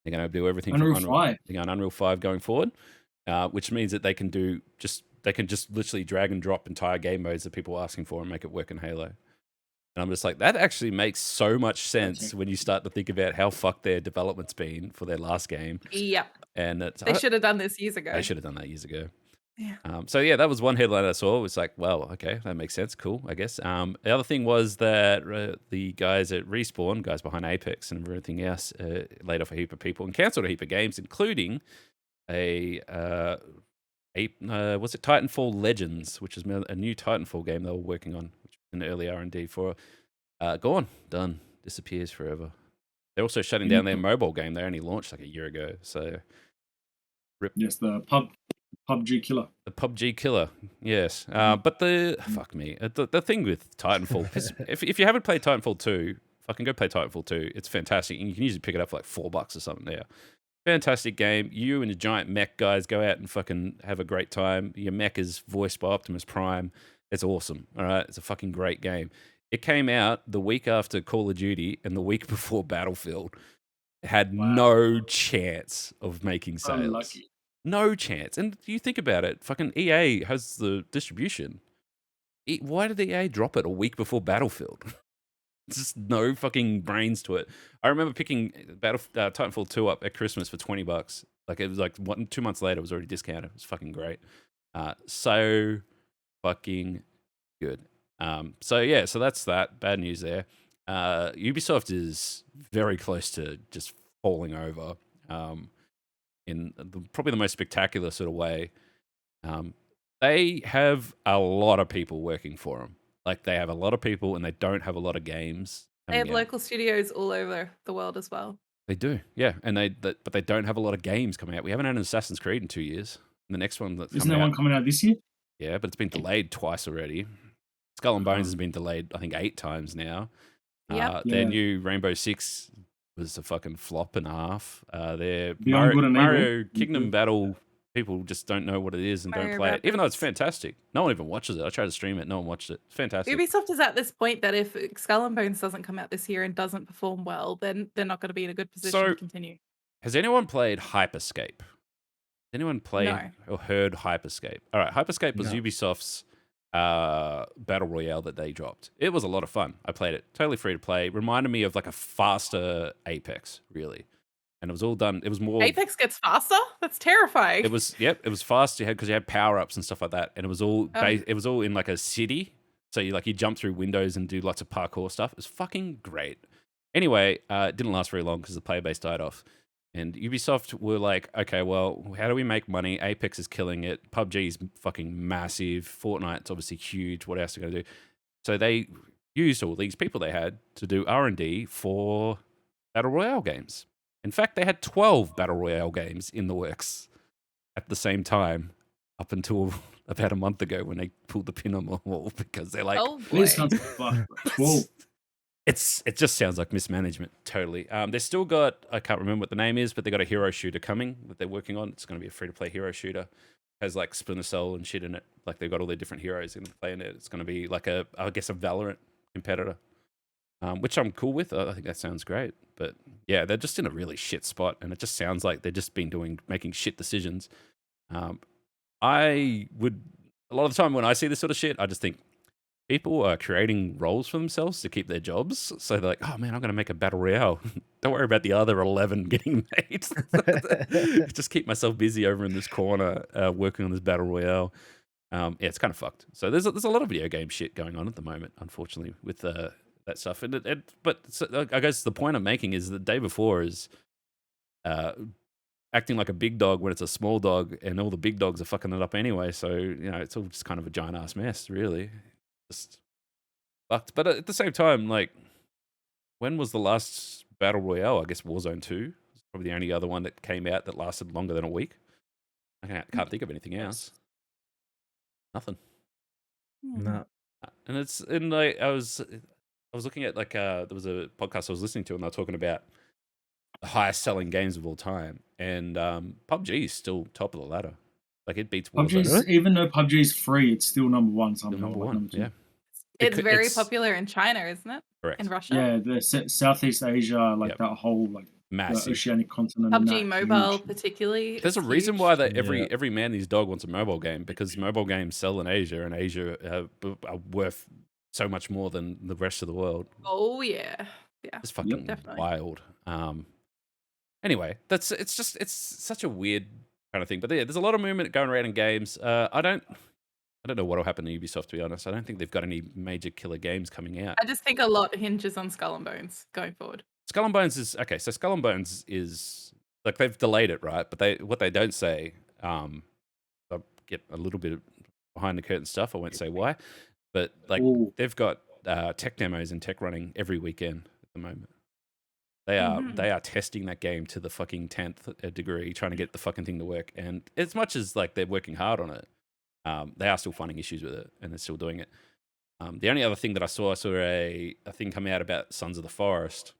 They're going to do everything Unreal from 5. They're going Unreal 5 going forward, which means that they can just literally drag and drop entire game modes that people are asking for and make it work in Halo. And I'm just like, that actually makes so much sense when you start to think about how fucked their development's been for their last game. Yep. And They should have done this years ago. They should have done that years ago. Yeah. So yeah, that was one headline I saw. It was like, well, okay, that makes sense. Cool, I guess. The other thing was that the guys at Respawn, guys behind Apex and everything else, laid off a heap of people and cancelled a heap of games, including was it Titanfall Legends, which is a new Titanfall game they were working on, which was an early R&D for. Gone, done, disappears forever. They're also shutting down their mobile game. They only launched like a year ago. So, rip. Yes, the PUBG killer. The PUBG killer, yes. But fuck me. The thing with Titanfall, 'cause if you haven't played Titanfall 2, fucking go play Titanfall 2. It's fantastic. And you can usually pick it up for like $4 or something now. Fantastic game. You and the giant mech guys go out and fucking have a great time. Your mech is voiced by Optimus Prime. It's awesome. All right. It's a fucking great game. It came out the week after Call of Duty and the week before Battlefield. It had no chance of making sales. Unlucky. No chance. And you think about it, fucking EA has the distribution. Why did EA drop it a week before Battlefield? Just no fucking brains to it. I remember picking Titanfall 2 up at Christmas for $20. Like it was like 2 months later, it was already discounted. It was fucking great. So fucking good. So that's that. Bad news there. Ubisoft is very close to just falling over in probably the most spectacular sort of way. They have a lot of people working for them. Like they have a lot of people and they don't have a lot of games. They have local studios all over the world as well. They do, yeah. And but they don't have a lot of games coming out. We haven't had an Assassin's Creed in 2 years. And the next one that's Isn't there one coming out this year? Yeah, but it's been delayed twice already. Skull and Bones has been delayed, I think, 8 times now. Yep. Their new Rainbow Six was a fucking flop and a half. Their Beyond Good and Mario Evil. Kingdom Battle, people just don't know what it is and don't Mario play it, even though it's Rabbids. fantastic. No one even watches it. I tried to stream it. No one watched it. It's fantastic. Ubisoft is at this point that if Skull and Bones doesn't come out this year and doesn't perform well, then they're not going to be in a good position So- to continue. Has anyone played Hyperscape? Has anyone played No. or heard Hyperscape? All right, Hyperscape was No. Ubisoft's battle royale that they dropped. It was a lot of fun. I played it, totally free to play. Reminded me of like a faster Apex, really. And it was all done. It was more. Apex gets faster? That's terrifying. It was it was fast. Because you had power ups and stuff like that, and it was all it was all in like a city. So you jump through windows and do lots of parkour stuff. It was fucking great. Anyway, it didn't last very long because the player base died off. And Ubisoft were like, okay, well, how do we make money? Apex is killing it. PUBG is fucking massive. Fortnite's obviously huge. What else are they going to do? So they used all these people they had to do R&D for Battle Royale games. In fact, they had 12 Battle Royale games in the works at the same time up until about a month ago when they pulled the pin on them all because they're like, oh boy. This sounds fucked. Whoa. it just sounds like mismanagement, totally. They still got, I can't remember what the name is, but they got a hero shooter coming that they're working on. It's going to be a free-to-play hero shooter. Has like Splinter Cell and shit in it. Like they've got all their different heroes in play in it. It's going to be like I guess a Valorant competitor, which I'm cool with. I think that sounds great. But yeah, they're just in a really shit spot, and it just sounds like they've just been making shit decisions. I would, a lot of the time when I see this sort of shit, I just think, people are creating roles for themselves to keep their jobs. So they're like, oh man, I'm going to make a battle royale. Don't worry about the other 11 getting made. Just keep myself busy over in this corner working on this battle royale. Yeah, it's kind of fucked. So there's a lot of video game shit going on at the moment, unfortunately, with that stuff. I guess the point I'm making is the day before is acting like a big dog when it's a small dog, and all the big dogs are fucking it up anyway. So, it's all just kind of a giant ass mess, really. Just fucked. But at the same time, like, when was the last battle royale? I guess Warzone 2 was probably the only other one that came out that lasted longer than a week. I can't think of anything else. Nothing. No. And I was looking at there was a podcast I was listening to, and they were talking about the highest selling games of all time, and PUBG is still top of the ladder. Like it beats Warzone. PUBG's, even though PUBG is free, it's still number one Still somehow. number Like one. number two. Yeah, It's very it's popular in China, isn't it? correct. In Russia. Yeah, the Southeast Asia, like Yep. that whole like the Massive. oceanic continent. and PUBG that, Mobile, huge. particularly. There's a is reason huge. why that Yeah. every man his dog wants a mobile game, because mobile games sell in Asia, and Asia are worth so much more than the rest of the world. Oh yeah, yeah. It's fucking definitely. wild. Anyway, it's such a weird kind of thing. But yeah, there's a lot of movement going around in games. I don't know what will happen to Ubisoft, to be honest. I don't think they've got any major killer games coming out. I just think a lot hinges on Skull and Bones going forward. Skull and Bones is okay. So Skull and Bones is like they've delayed it, right? But what they don't say, I'll get a little bit behind the curtain stuff. I won't say why, but like Ooh. they've got tech demos and tech running every weekend at the moment. They are testing that game to the fucking 10th degree, trying to get the fucking thing to work. And as much as like they're working hard on it, they are still finding issues with it, and they're still doing it. The only other thing that I saw a thing come out about Sons of the Forest,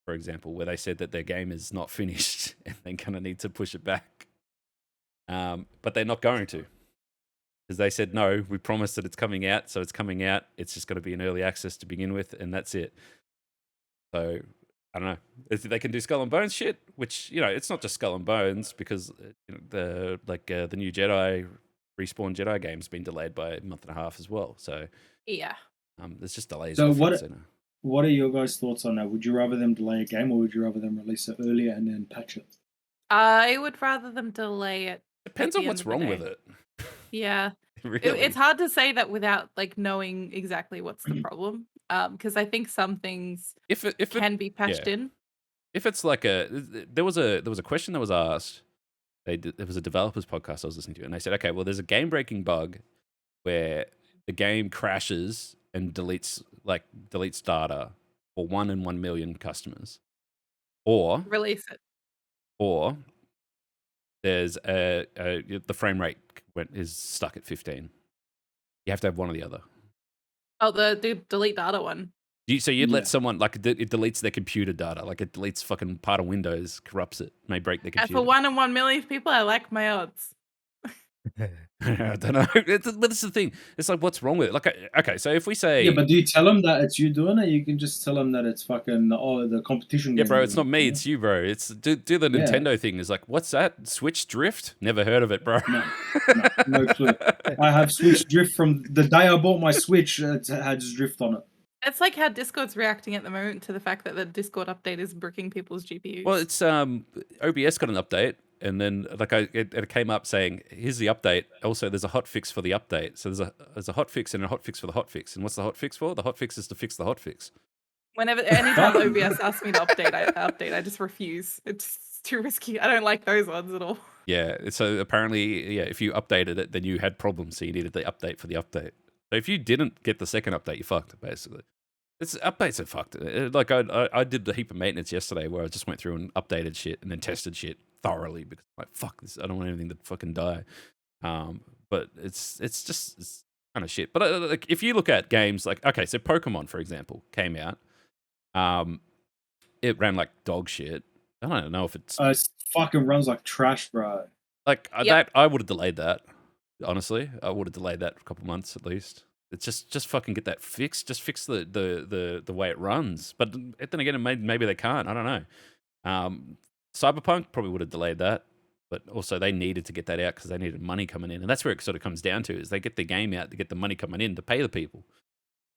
for example, where they said that their game is not finished and they're gonna need to push it back. But they're not going to, because they said no. We promised that it's coming out, so it's coming out. It's just going to be an early access to begin with, and that's it. So I don't know if they can do Skull and Bones shit, which it's not just Skull and Bones, because the new Jedi Respawn Jedi game's been delayed by a month and a half as well. So Yeah. there's just delays. So left, what- right, center. What are your guys' thoughts on that? Would you rather them delay a game, or would you rather them release it earlier and then patch it? I would rather them delay it. Depends at on the what's end of the wrong day. with it. Yeah. Really. It's hard to say that without like knowing exactly what's the problem. Because I think some things if it can be patched in. if it's like there was a question that was asked. There was a developers podcast I was listening to, and they said, okay, well, there's a game breaking bug where the game crashes and deletes data for 1 in 1 million customers, or Release it. there's the frame rate is stuck at 15. You have to have one or the other. Oh, the delete data one. So you'd Yeah. let someone, like, it deletes their computer data, like it deletes fucking part of Windows, corrupts it, may break their And computer. for 1 in 1 million people, I like my odds. I don't know. But this is the thing. It's like, what's wrong with it? Like, okay, so if we say, Yeah, but do you tell them that it's you doing it? You can just tell them that it's fucking the competition. yeah, game bro, doing it's not it, me, you it's you, bro. It's do the Yeah. Nintendo thing. Is like, what's that? Switch drift? Never heard of it, bro. know? No clue. I have Switch drift from the day I bought my Switch. It had drift on it. It's like how Discord's reacting at the moment to the fact that the Discord update is bricking people's GPUs. Well, it's OBS got an update, and then it came up saying, here's the update. Also, there's a hot fix for the update. So there's a hot fix and a hot fix for the hot fix. And what's the hot fix for? The hot fix is to fix the hot fix. Anytime OBS asks me to update, I just refuse. It's too risky. I don't like those ones at all. Yeah. So apparently, yeah, if you updated it, then you had problems, so you needed the update for the update. So if you didn't get the second update, you fucked, basically. Updates are fucked. Like I did the heap of maintenance yesterday where I just went through and updated shit and then tested shit thoroughly, because like, fuck this, I don't want anything to fucking die. But it's kind of shit. But like, if you look at games like, okay, so Pokemon, for example, came out. It ran like dog shit. I don't know if it's It fucking runs like trash, bro. like Yep. that. I would have delayed that. Honestly, I would have delayed that for a couple months at least. It's just fucking get that fixed. Just fix the way it runs. But then again, maybe they can't. I don't know. Cyberpunk probably would have delayed that, but also they needed to get that out because they needed money coming in, and that's where it sort of comes down to: is they get the game out to get the money coming in to pay the people,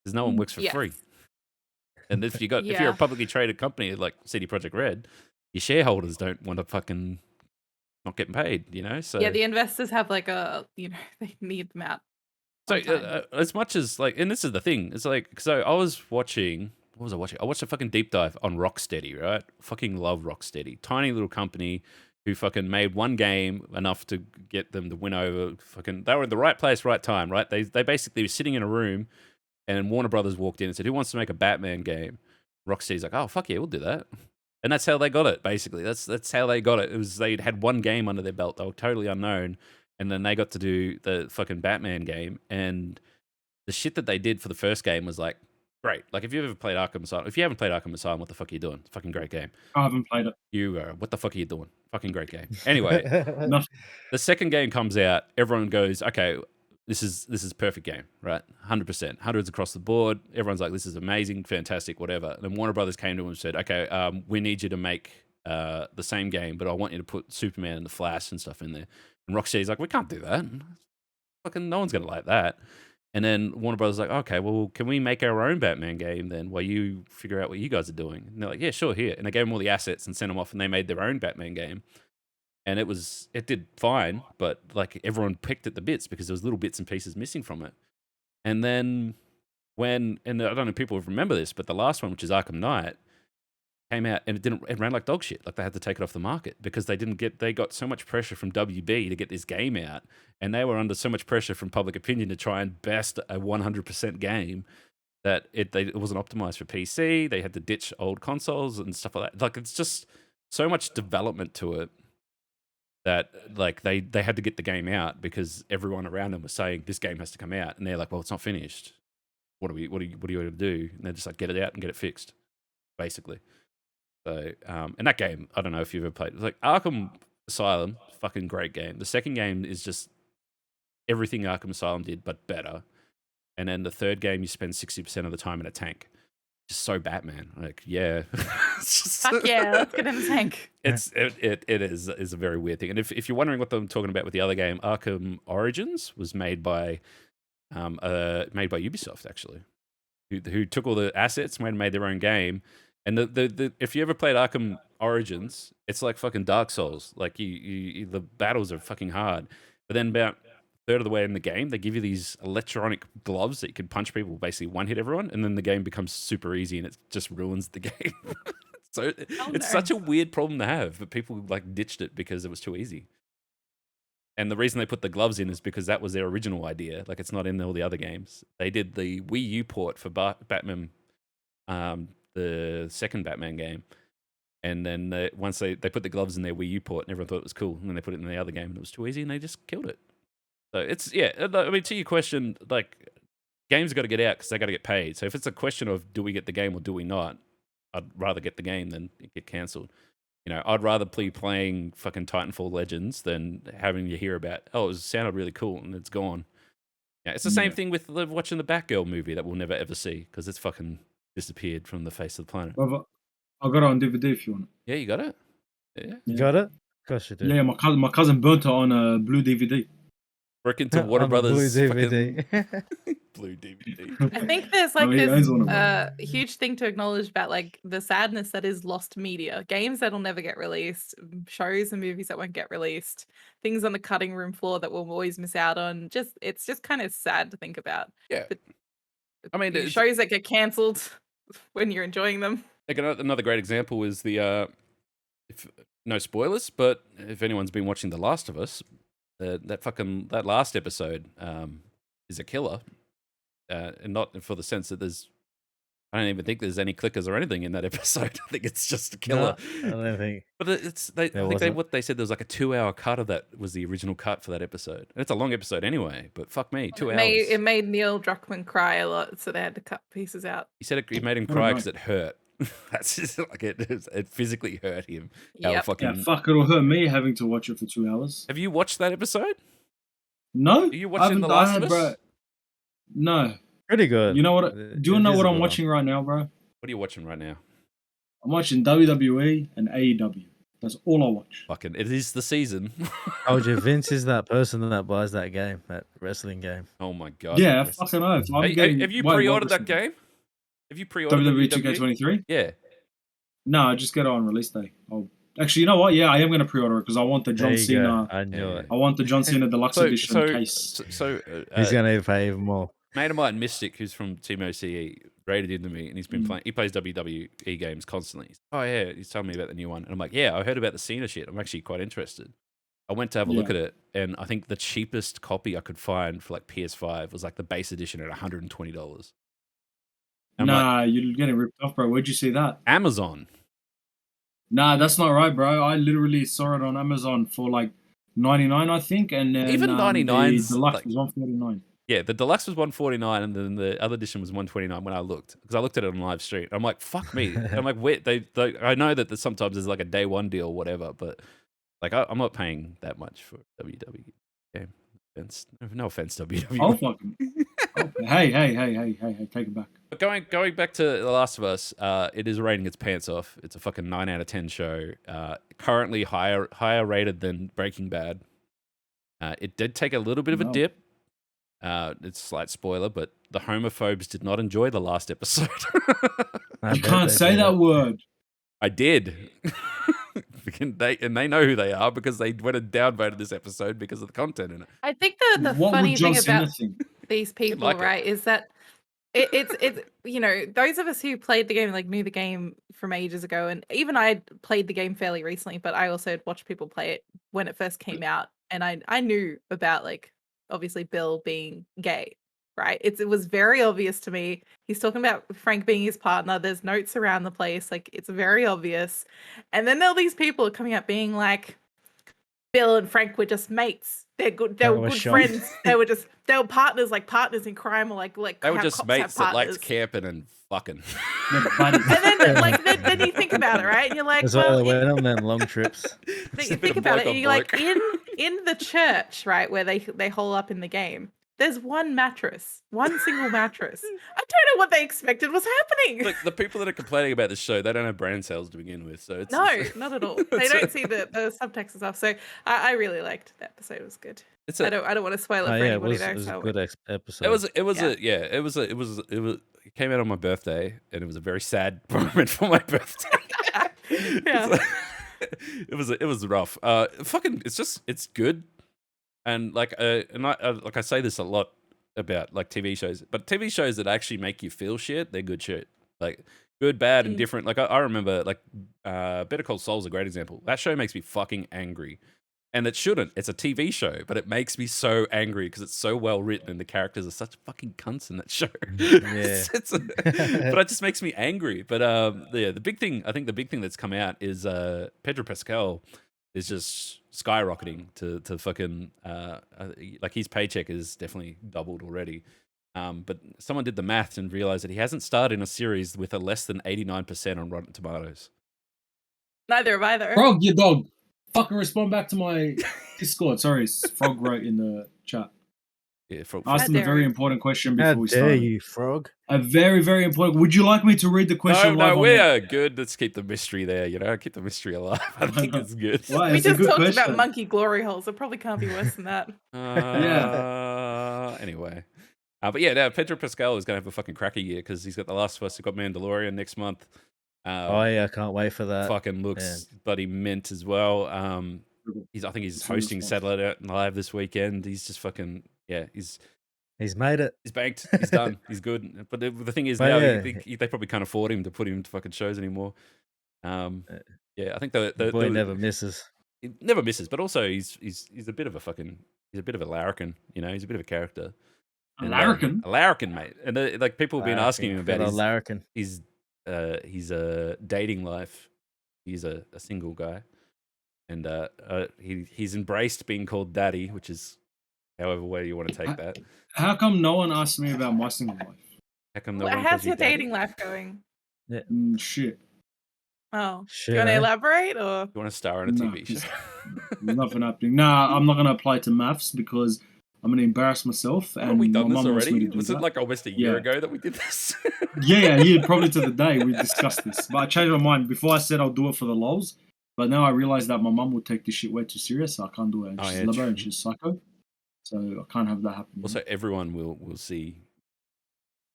because no one works for Yes. free. And if you're a Yeah. publicly traded company like CD Projekt Red, your shareholders don't want to fucking not getting paid, So Yeah, the investors have like they need them out. So on time. as much as like, and this is the thing, it's like, so I was watching. What was I watching? I watched a fucking deep dive on Rocksteady, right? Fucking love Rocksteady. Tiny little company who fucking made one game enough to get them to win over. Fucking, they were in the right place, right time, right? They basically were sitting in a room, and Warner Brothers walked in and said, "Who wants to make a Batman game?" Rocksteady's like, "Oh fuck yeah, we'll do that." And that's how they got it. Basically, that's how they got it. It was they had one game under their belt. They were totally unknown, and then they got to do the fucking Batman game. And the shit that they did for the first game was like great. Like if you've ever played Arkham Asylum, if you haven't played Arkham Asylum, what the fuck are you doing? It's a fucking great game. I haven't played it. What the fuck are you doing? Fucking great game. Anyway, Nothing. the second game comes out. Everyone goes, okay, this is perfect game, right? 100%, hundreds across the board. Everyone's like, this is amazing, fantastic, whatever. And then Warner Brothers came to him and said, okay, we need you to make the same game, but I want you to put Superman and the Flash and stuff in there. And Rocksteady's like, we can't do that. Fucking no one's gonna like that. And then Warner Brothers like, okay, well, can we make our own Batman game then while you figure out what you guys are doing? And they're like, yeah, sure, here. And they gave them all the assets and sent them off, and they made their own Batman game. And it did fine, but like everyone picked at the bits because there was little bits and pieces missing from it. And then and I don't know if people remember this, but the last one, which is Arkham Knight, came out and it ran like dog shit. Like they had to take it off the market because they got so much pressure from WB to get this game out, and they were under so much pressure from public opinion to try and best a 100% game that it wasn't optimized for PC. They had to ditch old consoles and stuff like that. Like it's just so much development to it that like they had to get the game out because everyone around them was saying this game has to come out, and they're like, well, it's not finished. What are you going to do? And they're just like, get it out and get it fixed, basically. So, and that game, I don't know if you've ever played. It's like Arkham Asylum, fucking great game. The second game is just everything Arkham Asylum did, but better. And then the third game, you spend 60% of the time in a tank. Just so Batman. Like, yeah. Fuck yeah, let's get in the tank. It is a very weird thing. And if you're wondering what I'm talking about with the other game, Arkham Origins was made by Ubisoft actually, who took all the assets and made their own game. And the if you ever played Arkham Origins, it's like fucking Dark Souls. Like you the battles are fucking hard. But then about a third of the way in the game, they give you these electronic gloves that you can punch people, basically one hit everyone, and then the game becomes super easy and it just ruins the game. So it's such a weird problem to have, but people like ditched it because it was too easy. And the reason they put the gloves in is because that was their original idea. Like it's not in all the other games. They did the Wii U port for Batman. The second Batman game, and then once they put the gloves in their Wii U port and everyone thought it was cool, and then they put it in the other game and it was too easy and they just killed it. So it's, yeah, I mean, to your question, like games got to get out because they got to get paid. So if it's a question of do we get the game or do we not, I'd rather get the game than it get cancelled. You know, I'd rather be playing fucking Titanfall Legends than having to hear about, oh, it sounded really cool and it's gone. Yeah, it's the same thing with watching the Batgirl movie that we'll never ever see because it's fucking disappeared from the face of the planet. Well, I got it on DVD if you want it. Yeah, you got it? Yeah. You got it? Of course you do. Yeah, my cousin burnt it on a blue DVD. Work into Warner On the Brothers blue DVD. blue DVD. I think there's like he owns one of this huge thing to acknowledge about like the sadness that is lost media. Games that'll never get released, shows and movies that won't get released, things on the cutting room floor that we'll always miss out on. It's just kind of sad to think about. Yeah. But I mean, shows that get cancelled when you're enjoying them. like another great example is the no spoilers, but if anyone's been watching The Last of Us, that last episode is a killer, and not for the sense that I don't even think there's any clickers or anything in that episode. I think it's just a killer. No, I don't think. But what they said there was like a 2-hour cut of that was the original cut for that episode. And it's a long episode anyway, but fuck me, 2 hours. It made Neil Druckmann cry a lot, so they had to cut pieces out. He said it made him cry because it hurt. That's just like it physically hurt him. Yep. Yeah, fuck, it'll hurt me having to watch it for 2 hours. Have you watched that episode? No. Are you watching The Last of Us? Bro. No. Pretty good. You know what? Do you know what I'm watching right now, bro? What are you watching right now? I'm watching WWE and AEW. That's all I watch. Fucking, it is the season. Told you, Vince is that person that buys that game, that wrestling game. Oh my god. Yeah, fucking oath. Have you pre-ordered that game? Have you pre-ordered WWE WWE 2K23? Yeah. No, I just get it on release day. Actually, you know what? Yeah, I am going to pre-order it because I want the John Cena. I knew it. I want the John Cena Deluxe Edition case. He's going to pay even more. Mate of mine, Mystic, who's from Team OCE, rated into me, and he's been playing. He plays WWE games constantly. He's, oh yeah, he's telling me about the new one, and I'm like, yeah, I heard about the Cena shit. I'm actually quite interested. I went to have a look at it, and I think the cheapest copy I could find for like PS5 was like the base edition at $120. Nah, you're getting ripped off, bro. Where'd you see that? Amazon. Nah, that's not right, bro. I literally saw it on Amazon for like $99, I think, and then Even $99 the deluxe like, was $149. Yeah, the deluxe was 149, and then the other edition was 129 when I looked, because I looked at it on live stream. I'm like, fuck me. I'm like, wait, I know that sometimes there's like a day one deal or whatever, but like I'm not paying that much for WWE game. No offense, WWE. Oh fucking. Hey, take it back. But going back to The Last of Us, it is rating its pants off. It's a fucking 9 out of 10 show. Currently higher rated than Breaking Bad. It did take a little bit of a dip. It's a slight spoiler, but the homophobes did not enjoy the last episode. You can't say that word. I did. They know who they are because they went and downvoted this episode because of the content in it. I think the What funny would John thing Cena about think? these people, like it. right, is that it's those of us who played the game, like, knew the game from ages ago, and even I played the game fairly recently, but I also had watched people play it when it first came out, and I knew about, like, obviously Bill being gay, right? It was very obvious to me. He's talking about Frank being his partner. There's notes around the place, like, it's very obvious. And then all these people are coming up being like, Bill and Frank were just mates. They were good friends. They were partners, like partners in crime, or like they were how just cops mates have that liked partners. camping and fucking. Yeah, buddies. And then like then you think about it, right? And you're like, That's why well, they went on them long trips. you think about it, and you're like, in the church, right, where they hole up in the game, there's one single mattress. I don't know what they expected was happening. Look, the people that are complaining about this show, they don't have brand sales to begin with, so it's No, not at all. They don't see the subtext and stuff. So I really liked the episode. It was good. I don't want to spoil it for anybody though. It was a good episode. It came out on my birthday, and it was a very sad moment for my birthday. Yeah. It was rough. It's good. And like I say this a lot about like TV shows, but TV shows that actually make you feel shit, they're good shit. Like good, bad, and different. Like I remember like Better Call Saul's a great example. That show makes me fucking angry. And it shouldn't. It's a TV show, but it makes me so angry because it's so well written and the characters are such fucking cunts in that show. Yeah. But it just makes me angry. But the big thing that's come out is Pedro Pascal is just skyrocketing to fucking like his paycheck is definitely doubled already. But someone did the maths and realized that he hasn't starred in a series with a less than 89% on Rotten Tomatoes. Neither have either. Frog, your dog. Fucking respond back to my Discord. Sorry, Frog wrote in the chat. Yeah, Asked him a very important question before we started. How dare you, Frog? A very, very important. Would you like me to read the question? No, we are good. Let's keep the mystery there. Keep the mystery alive. I think it's good. Well, we just talked about monkey glory holes. It probably can't be worse than that. Yeah. Anyway. But yeah, now Pedro Pascal is going to have a fucking cracker year because he's got The Last of Us. He's got Mandalorian next month. I can't wait for that. Fucking looks bloody mint as well. I think he's hosting Satellite Out Live this weekend. He's just fucking he's made it. He's banked. He's done. He's good. But the thing is now they probably can't afford him to put him into fucking shows anymore. I think the boy never misses. He never misses. But also he's a bit of a larrikin. He's a bit of a character. A larrikin, a larrikin, mate. And like people have been asking him about his larrikin. His dating life. He's a single guy, and he's embraced being called daddy, which is however way you want to take that. How come no one asked me about my single life? How come how's your dating life going? Yeah. Shit. Oh, shit. You want to elaborate, or you want to star in a TV show? Nothing happening. Nah, I'm not going to apply to maths because I'm going to embarrass myself. And have we done my this already? Was it like almost a year ago that we did this? yeah, probably to the day we discussed this. But I changed my mind. Before I said I'll do it for the lols, but now I realize that my mum will take this shit way too serious, so I can't do it. And she's and she's psycho, so I can't have that happen. Also, everyone will see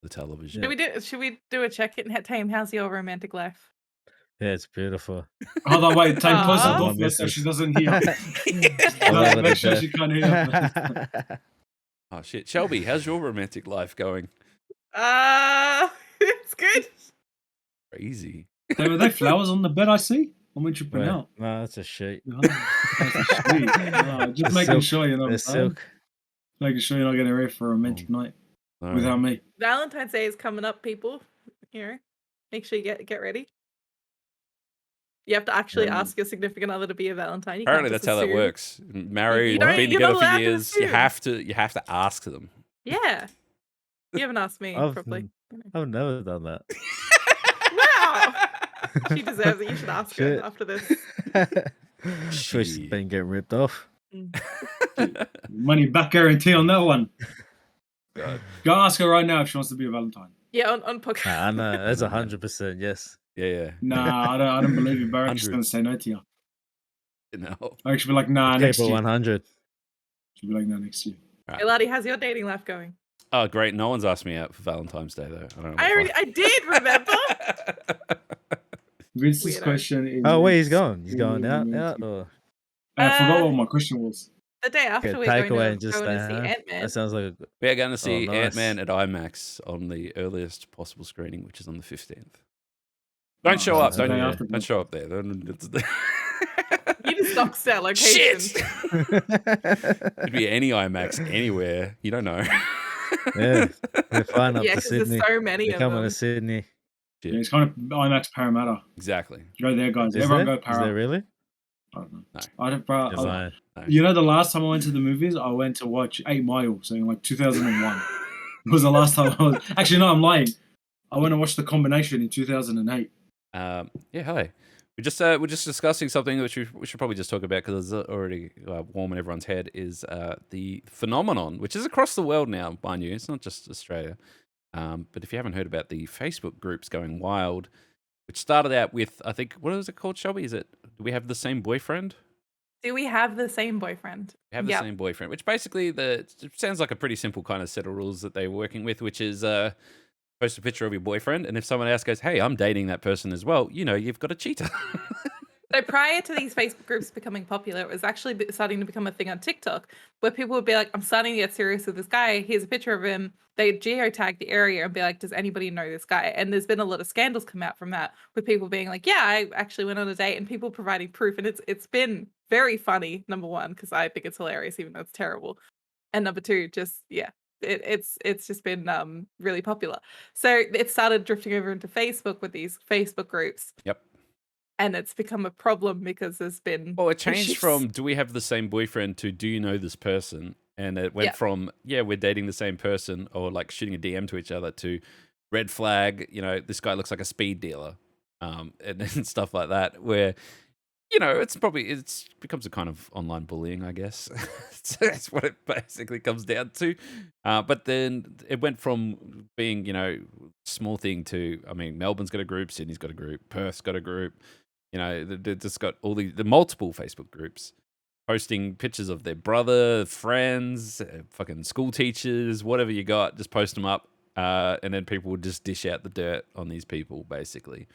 the television. Should we do a check-in? Tame, how's your romantic life? Yeah, it's beautiful. Hold on, wait. Tame, close the door first so she doesn't hear. Make sure she can't hear. Oh shit, Shelby, how's your romantic life going? It's good. Crazy. Were they flowers on the bed? I see. I'm tripping out. No, that's a sheet. Just making sure It's silk. Making sure you're not getting ready for a romantic night without me. Valentine's Day is coming up, people. Make sure you get ready. You have to actually ask your significant other to be a Valentine. Apparently, that's how that works. Married, been together for years. You have to ask them. Yeah. You haven't asked me, I've probably. I've never done that. Wow! She deserves it. You should ask her Shit. after this. Sure, she's Shit. been getting ripped off. Money back guarantee on that one. God. Go ask her right now if she wants to be a Valentine. Yeah, on podcast. Nah, I know that's 100% yes. Yeah. Nah, I don't believe you, bro. She's 100. gonna say no to you. No. Or she'll be like, nah, Keep next it year. 100. She'll be like, no, next year. Hey, laddie, how's your dating life going? Oh, great. No one's asked me out for Valentine's Day, though. I don't know. I did remember. Vince's Weirdo. question is. Oh, where he's going? He's going out or I forgot what my question was. The day after get we're going takeaway to and just go stay to see home? Ant-Man. That sounds like a We are going to see nice. Ant-Man at IMAX on the earliest possible screening, which is on the 15th. Don't show up. that's the day Don't, after don't show up there. You just doxed that location. Shit! Could be any IMAX anywhere. You don't know. yeah. They're flying up Yeah, to because there's Sydney. so many They're of coming them. to Sydney. Yeah, it's kind of IMAX Parramatta. Exactly. Go there, guys. Is Everyone there? go Is Para. there really? I don't know. No. I don't, bro. Because I You know, the last time I went to the movies, I went to watch 8 Mile, so in like 2001. It was the last time I was. Actually, no, I'm lying. I went and watched The Combination in 2008. Yeah, hi. We're just discussing something which we should probably just talk about because it's already warm in everyone's head. Is the phenomenon, which is across the world now, mind you. It's not just Australia. But if you haven't heard about the Facebook groups going wild, which started out with, I think, what was it called, Shelby? Do we have the same boyfriend? Do we have the same boyfriend? We have the Yep. same boyfriend, which basically it sounds like a pretty simple kind of set of rules that they were working with, which is post a picture of your boyfriend, and if someone else goes, "Hey, I'm dating that person as well," you've got a cheater. So prior to these Facebook groups becoming popular, it was actually starting to become a thing on TikTok where people would be like, I'm starting to get serious with this guy. Here's a picture of him. They geotag the area and be like, does anybody know this guy? And there's been a lot of scandals come out from that with people being like, yeah, I actually went on a date, and people providing proof. And it's been very funny, number one, because I think it's hilarious, even though it's terrible. And number two, just, yeah. It's just been really popular. So it started drifting over into Facebook with these Facebook groups. Yep. And it's become a problem because there's been Well, it changed issues. from "Do we have the same boyfriend?" to "Do you know this person?" And it went Yeah. from "Yeah, we're dating the same person," or like shooting a DM to each other, to "Red flag." This guy looks like a speed dealer, and stuff like that. Where it's becomes a kind of online bullying, I guess. That's what it basically comes down to. But then it went from being small thing to, I mean, Melbourne's got a group, Sydney's got a group, Perth's got a group. They've just got all the multiple Facebook groups posting pictures of their brother, friends, fucking school teachers, whatever you got, just post them up. And then people would just dish out the dirt on these people, basically.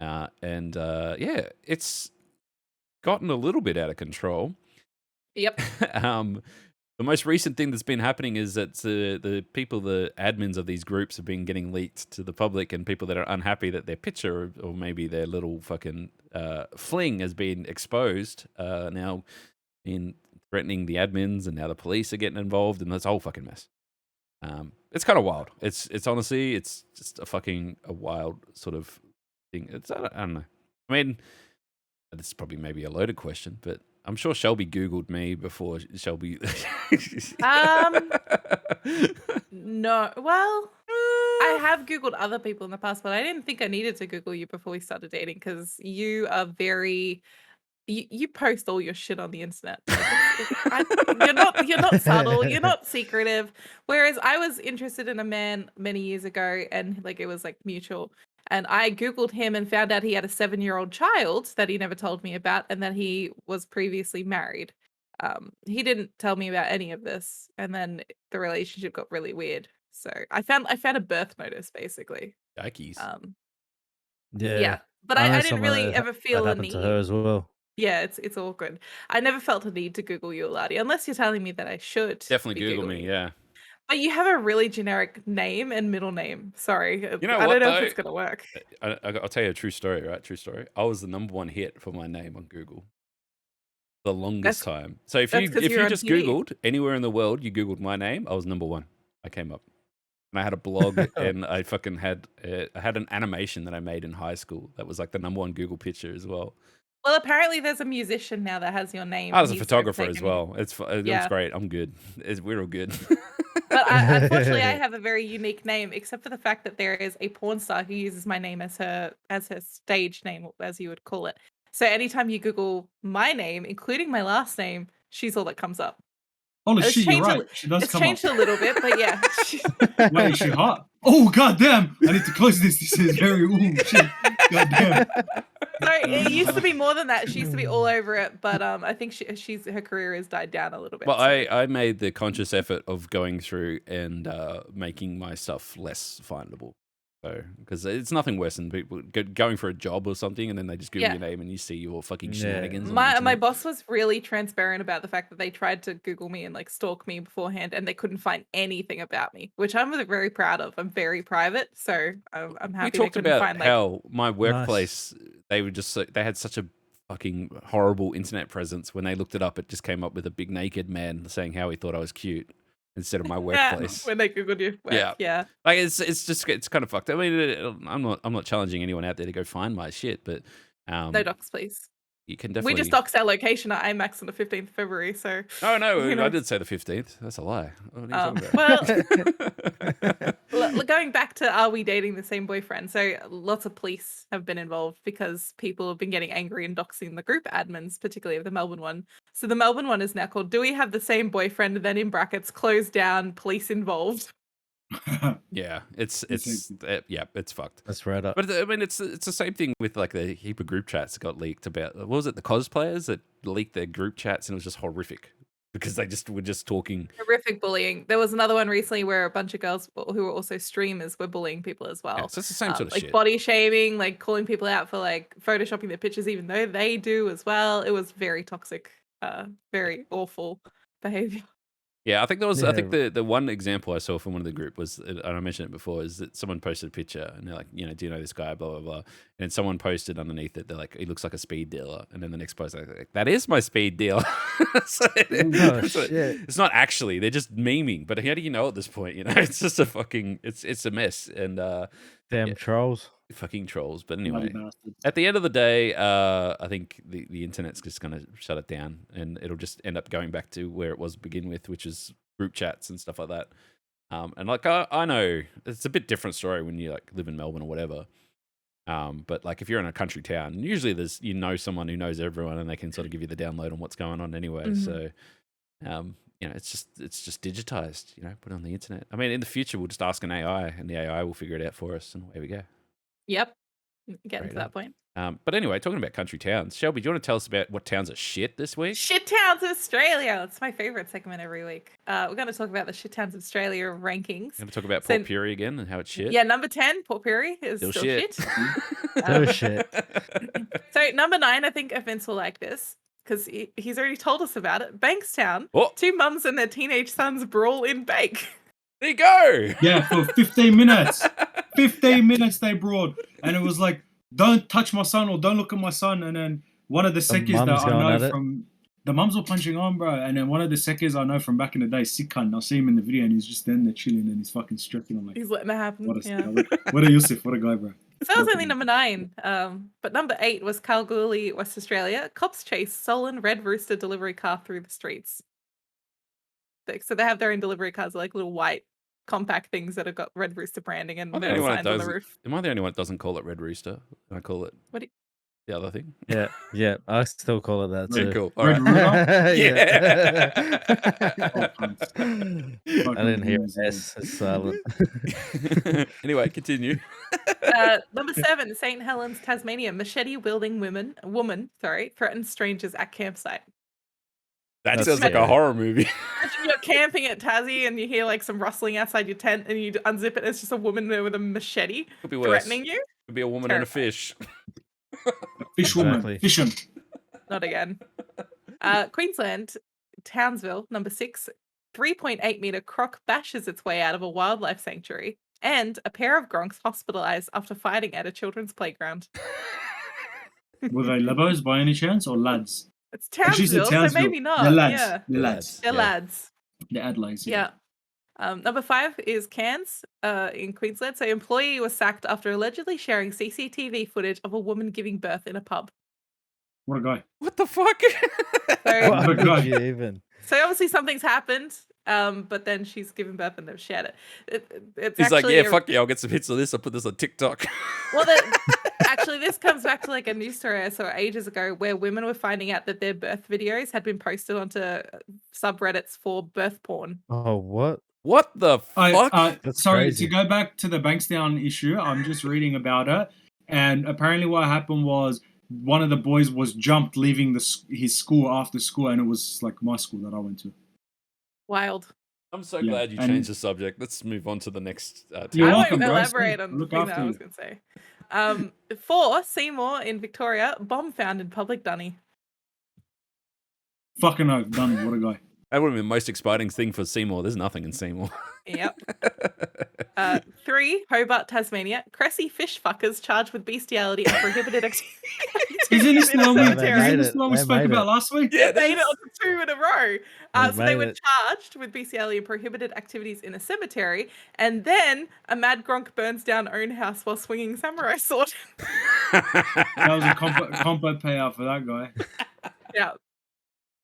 It's gotten a little bit out of control. Yep. The most recent thing that's been happening is that the admins of these groups have been getting leaked to the public, and people that are unhappy that their picture or maybe their little fucking fling has been exposed now in threatening the admins, and now the police are getting involved, and that's a whole fucking mess. It's kind of wild. It's honestly, it's just a wild sort of thing. I don't know. I mean, this is probably maybe a loaded question, but I'm sure Shelby Googled me before Shelby. No. Well, I have Googled other people in the past, but I didn't think I needed to Google you before we started dating because you are very. You post all your shit on the internet. You're not subtle. You're not secretive. Whereas I was interested in a man many years ago, and like it was like mutual. And I Googled him and found out he had a 7-year-old child that he never told me about, and that he was previously married. He didn't tell me about any of this, and then the relationship got really weird. So I found a birth notice basically. Yikes. Yeah, but I know didn't someone really that ever feel that a happened need. to her as well. Yeah, it's awkward. I never felt a need to Google you, Laddie, unless you're telling me that I should. Definitely be Google Googling me, you. yeah. But you have a really generic name and middle name. Sorry, know I what, don't know if though? it's gonna work. I'll tell you a true story, right? True story. I was the number one hit for my name on Google the longest time. So if that's you 'cause you're on just TV. Googled anywhere in the world, you Googled my name, I was number one. I came up. And I had a blog, and I fucking had I had an animation that I made in high school that was like the number one Google picture as well. Well, apparently there's a musician now that has your name. I was a He's photographer as overtaken well. It's Yeah. great. I'm good. We're all good. But unfortunately, I have a very unique name, except for the fact that there is a porn star who uses my name as her stage name, as you would call it. So anytime you Google my name, including my last name, she's all that comes up. Holy It's shit, you're changed a right. li- She does It's come up. changed a little bit, but yeah. Wait, is she hot? Oh, goddamn. I need to close this. This is very, ooh, shit. Goddamn. Sorry, it used to be more than that. She used to be all over it, but I think her career has died down a little bit. Well, so. I made the conscious effort of going through and making my stuff less findable. So, because it's nothing worse than people going for a job or something, and then they just Google Yeah. your name and you see your fucking Yeah. shenanigans. on the My internet. boss was really transparent about the fact that they tried to Google me and like stalk me beforehand, and they couldn't find anything about me, which I'm very proud of. I'm very private, so I'm happy. We they talked couldn't about find, like, how my workplace they were just they had such a fucking horrible internet presence. When they looked it up, it just came up with a big naked man saying how he thought I was cute instead of my workplace. when they Googled you. Yeah. Yeah. Like it's kind of fucked. I mean, I'm not challenging anyone out there to go find my shit, but No docs, please. you can We definitely. just doxed our location at IMAX on the 15th of February, so. Oh no, you know. I did say the 15th. That's a lie. What are you talking Well, about? going back to are we dating the same boyfriend? So lots of police have been involved because people have been getting angry and doxing the group admins, particularly of the Melbourne one. So the Melbourne one is now called "Do we have the same boyfriend?" Then in brackets, closed down, police involved. Yeah, it's fucked. That's right up. But I mean, it's the same thing with like the heap of group chats that got leaked about. What was it? The cosplayers that leaked their group chats, and it was just horrific because they were just talking. Horrific bullying. There was another one recently where a bunch of girls who were also streamers were bullying people as well. Yeah, so it's the same sort of like shit. body shaming, like calling people out for like photoshopping their pictures, even though they do as well. It was very toxic, very awful behavior. Yeah, I think there was. I think Yeah. the one example I saw from one of the group was, and I mentioned it before, is that someone posted a picture and they're like, do you know this guy? Blah blah blah. And someone posted underneath it, they're like, he looks like a speed dealer. And then the next post, they're like, that is my speed dealer. So shit. it's not actually. They're just memeing. But how do you know at this point? It's just a fucking. It's a mess. And Damn yeah. trolls. fucking trolls. But Bloody anyway, bastards. at the end of the day, I think the internet's just going to shut it down, and it'll just end up going back to where it was to begin with, which is group chats and stuff like that. And like I know it's a bit different story when you like live in Melbourne or whatever. But like if you're in a country town, usually there's someone who knows everyone, and they can sort of give you the download on what's going on anyway. Mhm. So, it's just digitized. Put it on the internet. I mean, in the future, we'll just ask an AI, and the AI will figure it out for us, and away we go. Yep. Getting Right to that point. But anyway, talking about country towns, Shelby, do you want to tell us about what towns are shit this week? Shit towns of Australia. It's my favorite segment every week. We're going to talk about the shit towns of Australia rankings. Going to talk about So- Port Pirie again and how it's shit. Yeah, number 10, Port Pirie is Still still shit. shit. Oh shit. So number 9, I think Vince will like this because he's already told us about it. Bankstown. Oh, 2 mums and their teenage sons brawl in bank. there you go. Yeah, for 15 minutes. 15 minutes they brought. And it was like, don't touch my son or don't look at my son. And then one of the seckies that mums I going at know it? from... The mums were punching on, bro. And then one of the seckies I know from back in the day, sick cunt. I see him in the video and he's just then there chilling and he's fucking stretching. I'm like, He's letting it happen. what a Yeah. what a Yusuf, what a guy, bro. So that was only number 9. But number 8 was Kalgoorlie, West Australia. Cops chase stolen Red Rooster delivery car through the streets. So they have their own delivery cars, like little white compact things that have got Red Rooster branding and Am I the little only one that signs on the does- roof. Am I the only one that doesn't call it Red Rooster? I call it What do the other thing. Yeah. I still call it that Yeah, too. cool. All Red right. Oh, cunts. I didn't hear Fucking an S. It's silent. Anyway, continue. Number 7, St. Helens, Tasmania. Machete-wielding woman threatens strangers at campsite. That That's sounds like a scary. horror movie. Imagine you're camping at Tassie and you hear like some rustling outside your tent and you unzip it. It's just a woman there with a machete Could be worse. threatening you. Could be a woman and a fish. Fish woman, Exactly. fishing. Not again. Queensland, Townsville, number 6. 3.8 meter croc bashes its way out of a wildlife sanctuary, and a pair of gronks hospitalized after fighting at a children's playground. Were they lebos by any chance or lads? It's She said Townsville, so maybe not. They're lads. Yeah, They're lads. they're Yeah. lads. They're Adelaide's. Yeah. Number 5 is Cairns in Queensland. So, employee was sacked after allegedly sharing CCTV footage of a woman giving birth in a pub. What a guy. What the fuck? So, Why What a would guy. you even? so obviously something's happened. But then she's given birth and they've shared it. It's He's like, actually yeah, fuck yeah, I'll get some hits of this. I'll put this on TikTok. well, actually, this comes back to like a news story I saw ages ago where women were finding out that their birth videos had been posted onto subreddits for birth porn. Oh, what? What the fuck? That's Sorry, crazy. to go back to the Bankstown issue, I'm just reading about it, and apparently what happened was one of the boys was jumped leaving his school after school, and it was like my school that I went to. Wild. I'm so Yeah, glad you and- changed the subject. Let's move on to the next You're I topic. welcome, won't bro. elaborate Steve, on the look thing that after I you. was going to say. 4, Seymour in Victoria, bomb found in public dunny. Fucking oath, done. What a guy. That would have been the most exciting thing for Seymour. There's nothing in Seymour. Yep. 3, Hobart, Tasmania, Cressy fish fuckers charged with bestiality and prohibited activity. Isn't this the one we, They made isn't this it. the one we They spoke made about it. last week? Yeah, They made it on 2 in a row. They So they made were it. charged with bestiality and prohibited activities in a cemetery, and then a mad gronk burns down own house while swinging samurai sword. That was a compo payout for that guy. Yeah.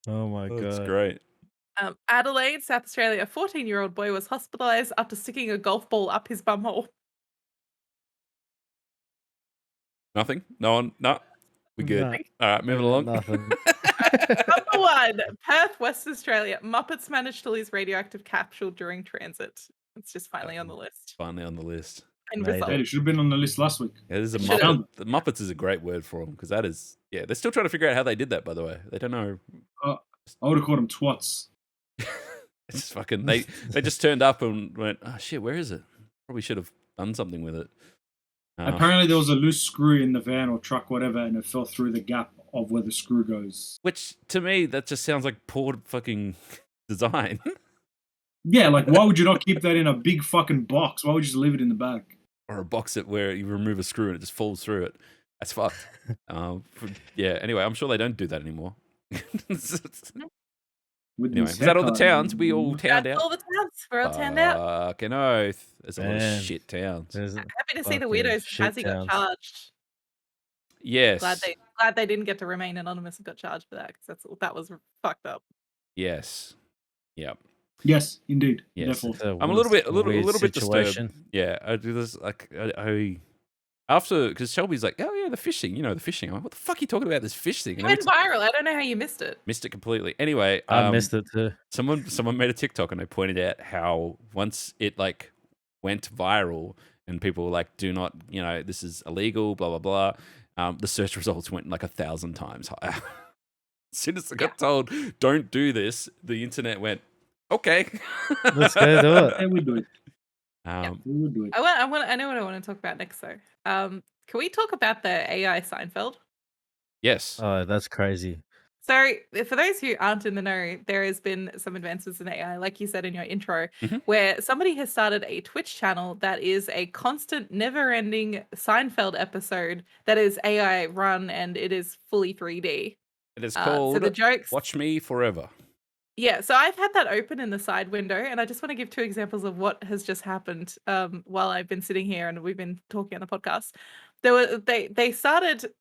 Oh my That's god. great. Adelaide, South Australia, a 14-year-old boy was hospitalised after sticking a golf ball up his bumhole. Nothing? No one? No. We good. No. All right, moving along. Nothing. Number 1, Perth, West Australia. Muppets managed to lose radioactive capsule during transit. It's just finally on the list. Finally on the list. And Made result. Hey, it should have been on the list last week. Yeah, this is a Should've. Muppet. The Muppets is a great word for them because that is, yeah, they're still trying to figure out how they did that, by the way. They don't know. I would have called them twats. It's fucking, they just turned up and went, oh shit, where is it? Probably should have done something with it. Apparently there was a loose screw in the van or truck, whatever, and it fell through the gap of where the screw goes. Which, to me, that just sounds like poor fucking design. Yeah, like why would you not keep that in a big fucking box? Why would you just leave it in the bag? Or a box it where you remove a screw and it just falls through it. That's fucked. Yeah, anyway, I'm sure they don't do that anymore. Anyway, was that all the towns? We all towned That's out? all the towns. We're all towed out. Fucking oath. There's a lot of Man. shit towns. There's Happy to see the fucking weirdos shit as he got towns. charged. Yes. Glad they didn't get to remain anonymous and got charged for that because that was fucked up. Yes. Yep. Yes, indeed. Yes. Therefore. I'm a little bit weird disturbed. situation. Yeah, I do this like I after because Shelby's like, oh yeah, the fishing. You know the fishing. I'm like, what the fuck are you talking about? This fish thing. It And went viral. I don't know how you missed it. missed it completely. Anyway, I missed it too. someone made a TikTok and they pointed out how once it like went viral and people were like, do not, you know, this is illegal, blah blah blah. The search results went like 1,000 times higher. As soon as I got told, don't do this, the internet went, okay. Let's go do it. Yeah, we do it. Um, We would do it. I know what I want to talk about next though. Can we talk about the AI Seinfeld? yes. Oh, that's crazy. So, for those who aren't in the know, there has been some advances in AI, like you said in your intro, Mhm. where somebody has started a Twitch channel that is a constant, never-ending Seinfeld episode that is AI run and it is fully 3D. It is So called the jokes, Watch Me Forever. yeah. So I've had that open in the side window, and I just want to give 2 examples of what has just happened while I've been sitting here and we've been talking on the podcast. They started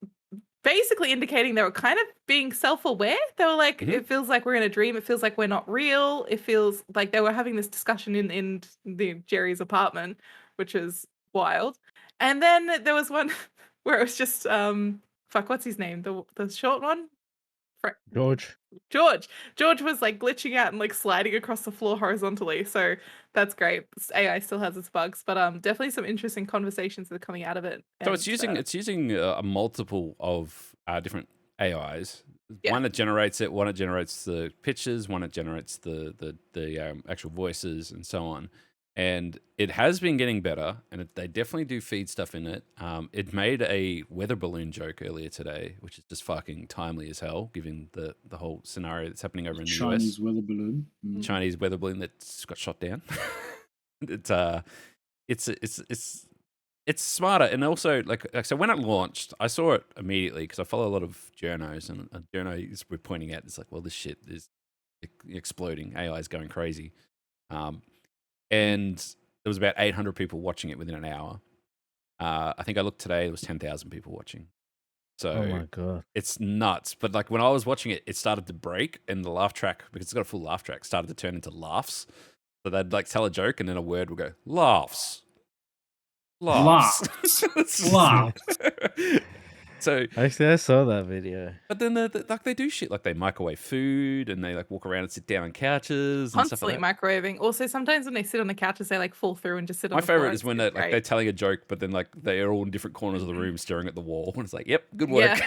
basically indicating they were kind of being self-aware. They were like, Mhm. it feels like we're in a dream. It feels like we're not real. It feels like they were having this discussion in the Jerry's apartment, which is wild. And then there was one where it was just fuck, what's his name? The short one? George. George was like glitching out and like sliding across the floor horizontally. So that's great. AI still has its bugs, but definitely some interesting conversations that are coming out of it. So it's And, using a multiple of different AIs. Yeah. One that generates it, one that generates the pictures, one that generates the actual voices, and so on. And it has been getting better, and they definitely do feed stuff in it. It made a weather balloon joke earlier today, which is just fucking timely as hell, given the whole scenario that's happening over in the Chinese US. weather balloon. Chinese weather balloon that's got shot down. It's smarter, and also like so when it launched, I saw it immediately because I follow a lot of journos, and journos were pointing out it's like, well, this shit is exploding, AI is going crazy, and there was about 800 people watching it within an hour. I think I looked today, there was 10,000 people watching. Oh So my god. it's nuts. But like when I was watching it, it started to break, and the laugh track, because it's got a full laugh track, started to turn into laughs. So they'd like tell a joke, and then a word would go laughs. Laughs. Laughs. So, Actually, I saw that video. but then like they do shit like they microwave food, and they like walk around and sit down on couches and stuff Constantly like that. microwaving. Also, sometimes when they sit on the couches, they like fall through and just sit on My the floor. favorite is when they're It's like great. they're telling a joke, but then like they are all in different corners of the room staring at the wall, and it's like, yep, good work.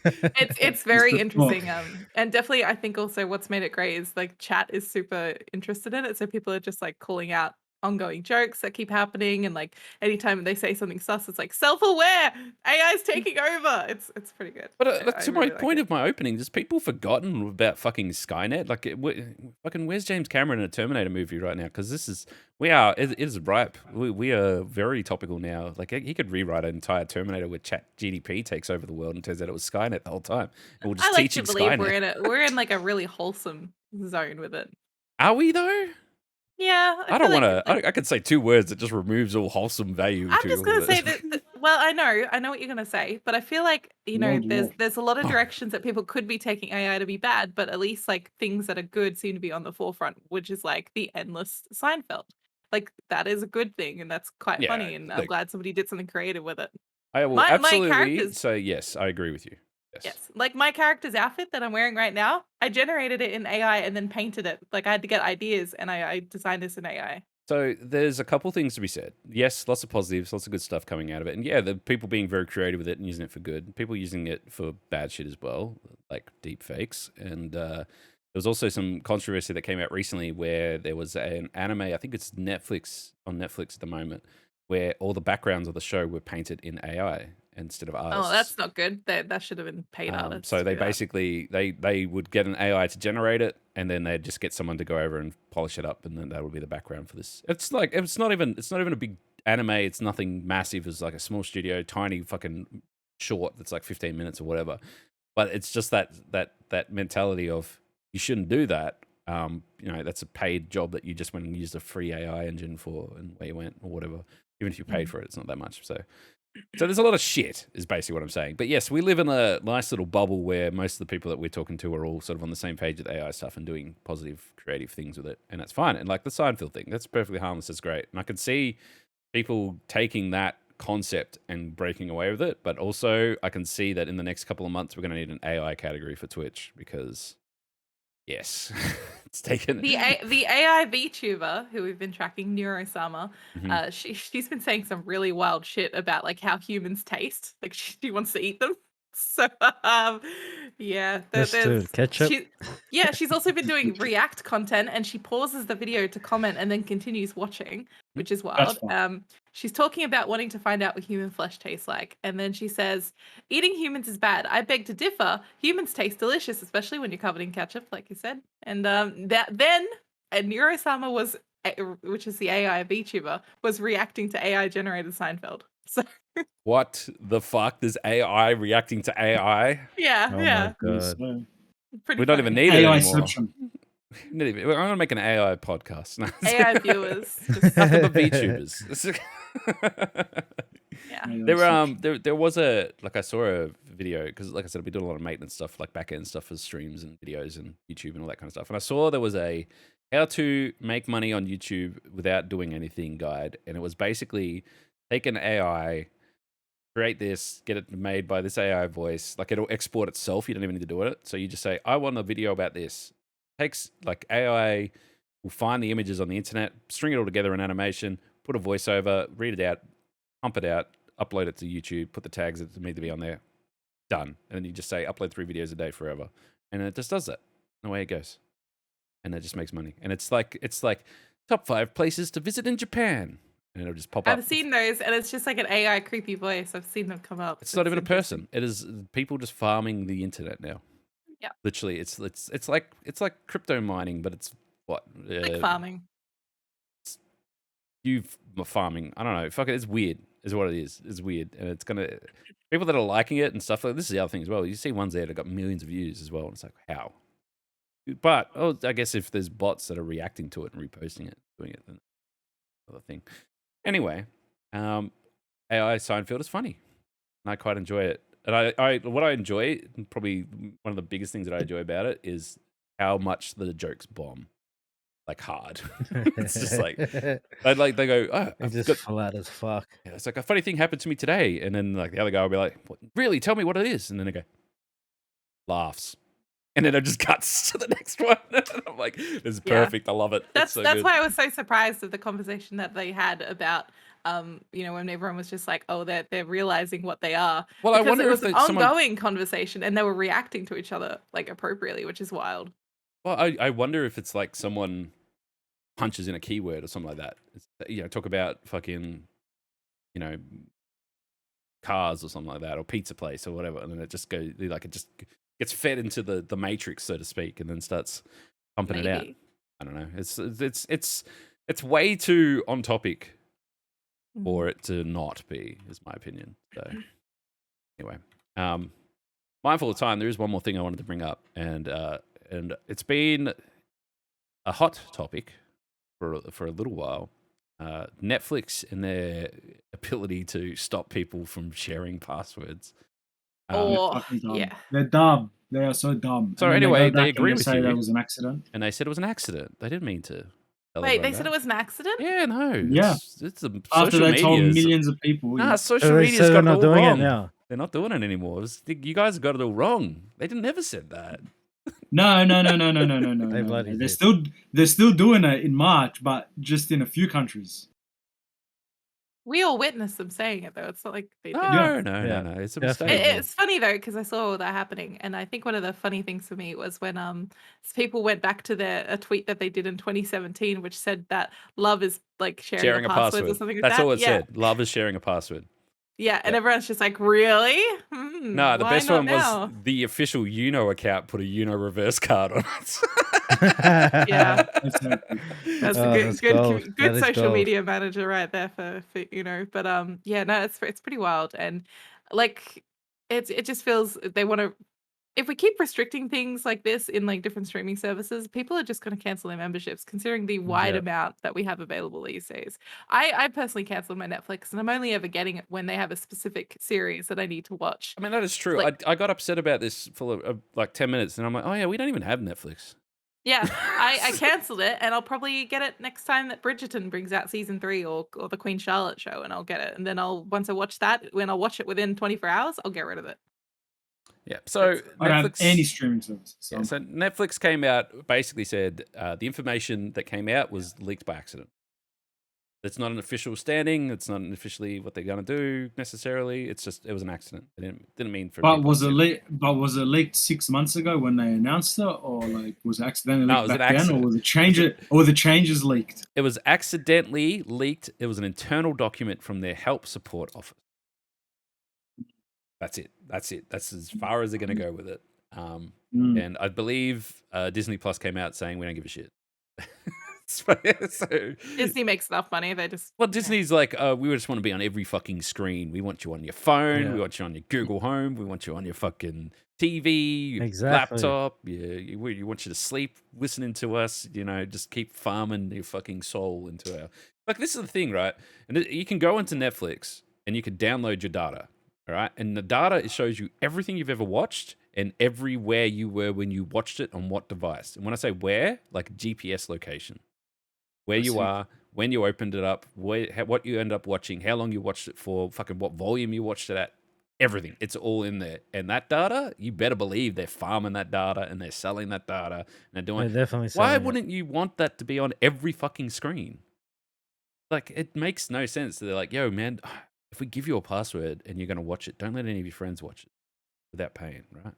It's very the interesting. And definitely, I think also what's made it great is like chat is super interested in it. So people are just like calling out ongoing jokes that keep happening, and like anytime they say something sus, it's like self-aware. AI's taking over. It's pretty good. But I to my really like point it. of my opening, just people forgotten about fucking Skynet. Like, fucking, where's James Cameron in a Terminator movie right now? Because it is ripe. We are very topical now. Like, he could rewrite an entire Terminator where Chat GDP takes over the world and turns out it was Skynet the whole time. And we'll just I like teach to him believe Skynet. we're in like a really wholesome zone with it. Are we though? Yeah, I feel don't like, want to. I could say two words that just removes all wholesome value. I'm to just all gonna of say it. that. Well, I know what you're gonna say, but I feel like World there's war. there's a lot of Oh. directions that people could be taking AI to be bad, but at least like things that are good seem to be on the forefront, which is like the endless Seinfeld. Like that is a good thing, and that's quite Yeah, funny, and I'm look. glad somebody did something creative with it. I will My absolutely characters, say yes. I agree with you. yes, like my character's outfit that I'm wearing right now, I generated it in AI and then painted it. Like I had to get ideas, and I designed this in AI. So there's a couple things to be said. Yes, lots of positives, lots of good stuff coming out of it. And yeah, the people being very creative with it and using it for good. People using it for bad shit as well, like deep fakes. And there was also some controversy that came out recently where there was an anime, I think it's on Netflix at the moment, where all the backgrounds of the show were painted in AI instead of artists. Oh, that's not good. That should have been paid artists. So to they do that. basically they would get an AI to generate it, and then they'd just get someone to go over and polish it up, and then that would be the background for this. It's not even a big anime. It's nothing massive. It's like a small studio, tiny fucking short that's like 15 minutes or whatever. But it's just that mentality of you shouldn't do that. That's a paid job that you just went and used a free AI engine for, and where you went or whatever. Even if you paid for it, it's not that much. So there's a lot of shit, is basically what I'm saying. But yes, we live in a nice little bubble where most of the people that we're talking to are all sort of on the same page with AI stuff and doing positive, creative things with it, and that's fine. And like the Seinfeld thing, that's perfectly harmless. It's great, and I can see people taking that concept and breaking away with it. But also, I can see that in the next couple of months, we're going to need an AI category for Twitch because, yes, it's taken. The AI VTuber who we've been tracking, Neurosama, Mhm. she's been saying some really wild shit about like how humans taste. Like she wants to eat them. So yeah, Yes, dude. Ketchup. she's also been doing React content, and she pauses the video to comment and then continues watching, which is wild. fun. She's talking about wanting to find out what human flesh tastes like, and then she says, "Eating humans is bad. I beg to differ. Humans taste delicious, especially when you're covered in ketchup, like you said." And Neurosama was, which is the AI VTuber, was reacting to AI generated Seinfeld. So What the fuck? There's AI reacting to AI? yeah, Oh yeah, my god. So, pretty. We don't funny. even need it AI anymore. Inception. I'm going to make an AI podcast. No, AI viewers. Just, nothing but VTubers. yeah. There was I saw a video because, like I said, I've been doing a lot of maintenance stuff, like back end stuff for streams and videos and YouTube and all that kind of stuff. And I saw there was a how to make money on YouTube without doing anything guide, and it was basically take an AI, create this, get it made by this AI voice, like it'll export itself. You don't even need to do it. So you just say, I want a video about this. Takes like AI will find the images on the internet, string it all together in animation, put a voiceover, read it out, pump it out, upload it to YouTube, put the tags that need to be on there. Done. And then you just say, upload 3 videos a day forever. And it just does that. And away it goes. And it just makes money. And it's like top 5 places to visit in Japan. And it'll just pop up. I've seen those, and it's just like an AI creepy voice. I've seen them come up. It's not even a interesting. person. It is people just farming the internet now. Yeah. Literally, it's like crypto mining, but it's what? Like farming. You farming. I don't know. Fuck it. It's weird. Is what it is. It's weird, and it's gonna people that are liking it and stuff like this is the other thing as well. You see ones there that got millions of views as well, and it's like how. But I guess if there's bots that are reacting to it and reposting it, doing it, then another thing. Anyway, AI Seinfeld is funny, and I quite enjoy it. And I what I enjoy, probably one of the biggest things that I enjoy about it is how much the jokes bomb, like hard. It's just like they go, oh, It's just flat as fuck. yeah, it's like a funny thing happened to me today, and then like the other guy will be like, what, really? Tell me what it is, and then they go, laughs. And then it just cuts to the next one. And I'm like, this is Yeah. perfect. I love it. That's so that's good. why I was so surprised of the conversation that they had about when everyone was just like, oh, they're realizing what they are. Well, I Because wonder it was if an someone. ongoing conversation and they were reacting to each other like appropriately, which is wild. Well, I wonder if it's like someone punches in a keyword or something like that. Talk about fucking, you know, cars or something like that, or pizza place or whatever, and then it just goes like it just gets fed into the matrix, so to speak, and then starts pumping it out. Maybe. I don't know. It's way too on topic for it to not be, is my opinion. So anyway, mindful of time, there is one more thing I wanted to bring up, and it's been a hot topic for a little while. Netflix and their ability to stop people from sharing passwords. Or Fucking dumb. yeah. They're dumb. They are so dumb. So And then anyway, go they back and agree with say you. that was an accident. And they said it was an accident. They didn't mean to. tell Wait, everyone they said that. it was an accident? Yeah, no. Yeah. It's a After social they told media's- millions of people. Nah, yeah. social So they media's say got they're it all not doing wrong. it now. They're not doing it anymore. You guys got it all wrong. They never said that. No. They bloody They're did. they're still doing it in March, but just in a few countries. We all witnessed them saying it though. It's not like they didn't. No, Yeah, no. It's a definitely. mistake. It's funny though because I saw all that happening, and I think one of the funny things for me was when people went back to a tweet that they did in 2017, which said that love is like sharing Sharing a passwords password. or something like That's that. all it Yeah, said. Love is sharing a password. yeah, and Yeah. everyone's just like, really? No, the why best not one now? was the official account put a reverse card on it. Yeah. Exactly. That's Oh, a that's good gold. That good is social gold. media manager right there for But yeah, no, it's pretty wild, and like it just feels they want to. If we keep restricting things like this in like different streaming services, people are just going to cancel their memberships, considering the wide Yeah. amount that we have available these days. I personally canceled my Netflix, and I'm only ever getting it when they have a specific series that I need to watch. I mean, that is true. Like- I got upset about this for like 10 minutes, and I'm like, oh yeah, we don't even have Netflix. Yeah, I canceled it, and I'll probably get it next time that Bridgerton brings out season 3 or the Queen Charlotte show, and I'll get it. And then once I watch that, when I'll watch it within 24 hours, I'll get rid of it. Yeah. So I don't have Netflix. any streaming service. So Yeah, so Netflix came out, basically said the information that came out was leaked by accident. It's not an official standing. It's not officially what they're going to do necessarily. It's just it was an accident. It didn't mean for. But people was to it see leaked? But was it leaked 6 months ago when they announced it, or like was it accidentally No, it leaked was an back then, accident. or were the changes leaked? It was accidentally leaked. It was an internal document from their help support office. That's it. That's as far as they're going to go with it. And I believe Disney Plus came out saying we don't give a shit. So Disney makes enough money. They just Disney's like, we just want to be on every fucking screen. We want you on your phone. Yeah. We want you on your Google Home. We want you on your fucking TV, your Exactly. laptop. We want you to sleep listening to us. Just keep farming your fucking soul into our. Like, this is the thing, right? And you can go into Netflix and you can download your data, all right? And the data, it shows you everything you've ever watched and everywhere you were when you watched it on what device. And when I say where, like GPS location. Where you are, when you opened it up, what you end up watching, how long you watched it for, fucking what volume you watched it at, everything. It's all in there. And that data, you better believe they're farming that data and they're selling that data and they're doing. They're definitely Why selling it. wouldn't you want that to be on every fucking screen? Like, it makes no sense. They're like, yo, man, if we give you a password and you're going to watch it, don't let any of your friends watch it without paying, right?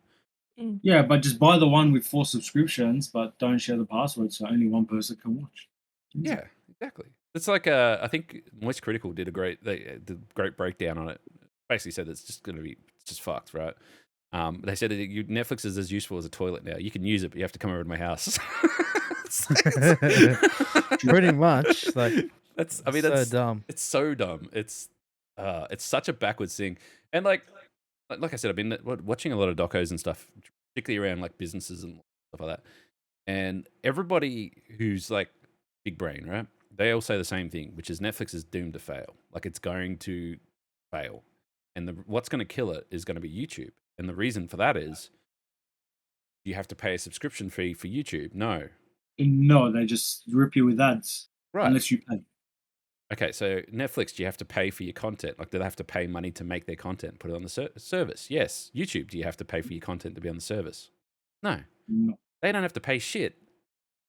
Yeah, but just buy the one with 4 subscriptions, but don't share the password, so only one person can watch. Yeah, exactly. It's like I think Moist Critical did a great breakdown on it. Basically said it's just fucked, right? They said that Netflix is as useful as a toilet now. You can use it, but you have to come over to my house. Pretty much. Like That's so dumb. It's so dumb. It's such a backwards thing. And like I said, I've been watching a lot of docos and stuff, particularly around like businesses and stuff like that. And everybody who's like big brain, right? They all say the same thing, which is Netflix is doomed to fail. Like, it's going to fail. and what's going to kill it is going to be YouTube. And the reason for that is you have to pay a subscription fee for YouTube. No. No, they just rip you with ads Right. unless you pay. Okay, so Netflix, do you have to pay for your content? Like, do they have to pay money to make their content, put it on the service? Yes. YouTube, do you have to pay for your content to be on the service? No. No. They don't have to pay shit,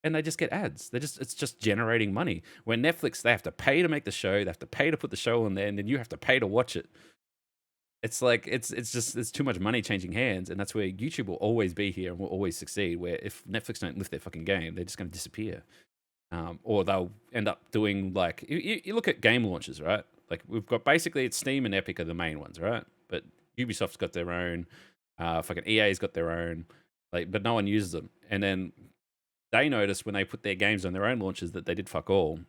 and they just get ads. It's just generating money. Where Netflix, they have to pay to make the show, they have to pay to put the show on there, and then you have to pay to watch it. It's like it's too much money changing hands, and that's where YouTube will always be here and will always succeed. Where if Netflix don't lift their fucking game, they're just going to disappear. Or they'll end up doing like you look at game launches, right? Like we've got basically it's Steam and Epic are the main ones, right? But Ubisoft's got their own, fucking EA's got their own, like, but no one uses them. And then they notice when they put their games on their own launches that they did fuck all,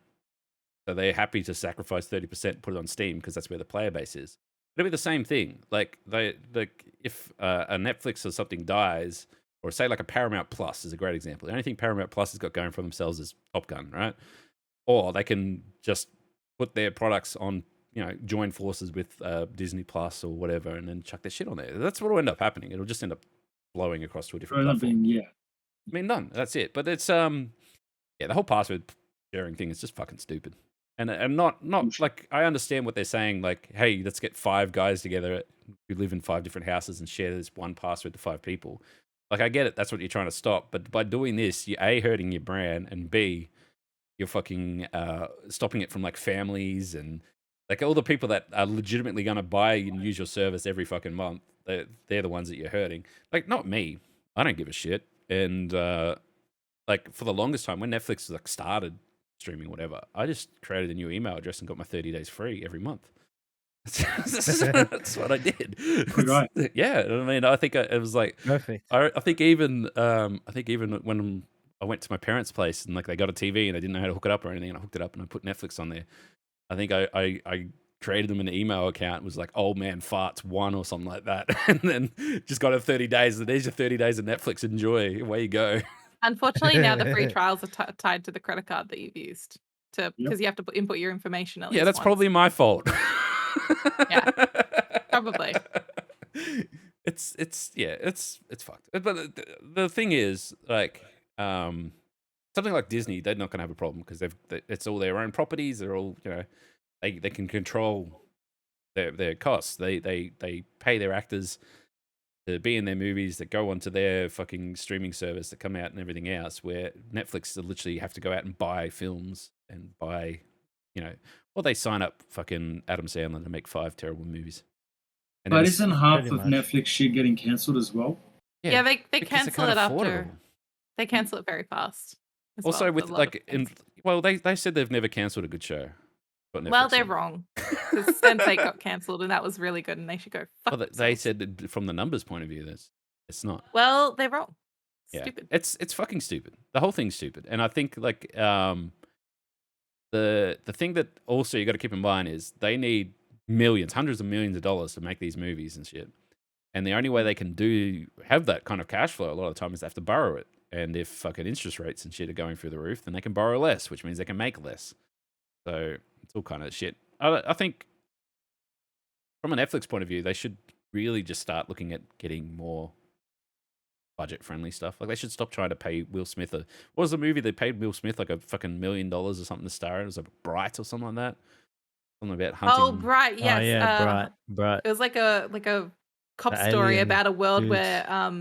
so they're happy to sacrifice 30%, put it on Steam because that's where the player base is. It'll be the same thing. Like if a Netflix or something dies. Or say like a Paramount Plus is a great example. The only thing Paramount Plus has got going for themselves is Top Gun, right? Or they can just put their products on, join forces with Disney Plus or whatever, and then chuck their shit on there. That's what will end up happening. It'll just end up blowing across to a different platform. I mean, done. That's it. But it's the whole password sharing thing is just fucking stupid. And not like I understand what they're saying. Like, hey, let's get 5 guys together who live in 5 different houses and share this one password to 5 people. Like, I get it. That's what you're trying to stop. But by doing this, you're A, hurting your brand, and B, you're fucking stopping it from, like, families and, like, all the people that are legitimately going to buy and use your service every fucking month. They're the ones that you're hurting. Like, not me. I don't give a shit. And, like, for the longest time, when Netflix, like, started streaming whatever, I just created a new email address and got my 30 days free every month. That's what I did. Right. Yeah, I mean, I think it was like Perfect. I think even when I went to my parents' place and like they got a TV and they didn't know how to hook it up or anything, and I hooked it up and I put Netflix on there. I think I created them an email account. It was like Old Man Farts 1 or something like that, and then just got a 30 days. There's your 30 days of Netflix. Enjoy. Away you go. Unfortunately, now the free trials are tied to the credit card that you've used because you have to input your information at least. Yeah, that's once. probably my fault. Yeah, probably. It's fucked. But the thing is, like, something like Disney, they're not going to have a problem because it's all their own properties. They're all, they can control their costs. They pay their actors to be in their movies that go onto their fucking streaming service that come out and everything else. Where Netflix literally have to go out and buy films and buy, or they sign up fucking Adam Sandler to make 5 terrible movies. And but isn't half pretty of much. Netflix shit getting cancelled as well? Yeah, they because cancel can't it afford after. all. They cancel it very fast. as Also, well, with a lot of like, things. they said they've never cancelled a good show. But Well, Netflix they're said. wrong. Because Sense8 got cancelled, and that was really good, and they should go fuck Well, they themselves. said that from the numbers point of view, it's not. Well, they're wrong. Yeah, Stupid. it's fucking stupid. The whole thing's stupid, and I think like the thing that also you got to keep in mind is they need millions, hundreds of millions of dollars to make these movies and shit. And the only way they can have that kind of cash flow a lot of the time is they have to borrow it. And if fucking interest rates and shit are going through the roof, then they can borrow less, which means they can make less. So it's all kind of shit. I think from a Netflix point of view, they should really just start looking at getting more budget-friendly stuff. Like they should stop trying to pay Will Smith. What was the movie they paid Will Smith like a fucking $1 million or something to star in? It was like Bright or something like that. Something about hunting. Oh, Bright, yes. Oh yeah, Bright. It was like a cop The story alien about a world dudes. where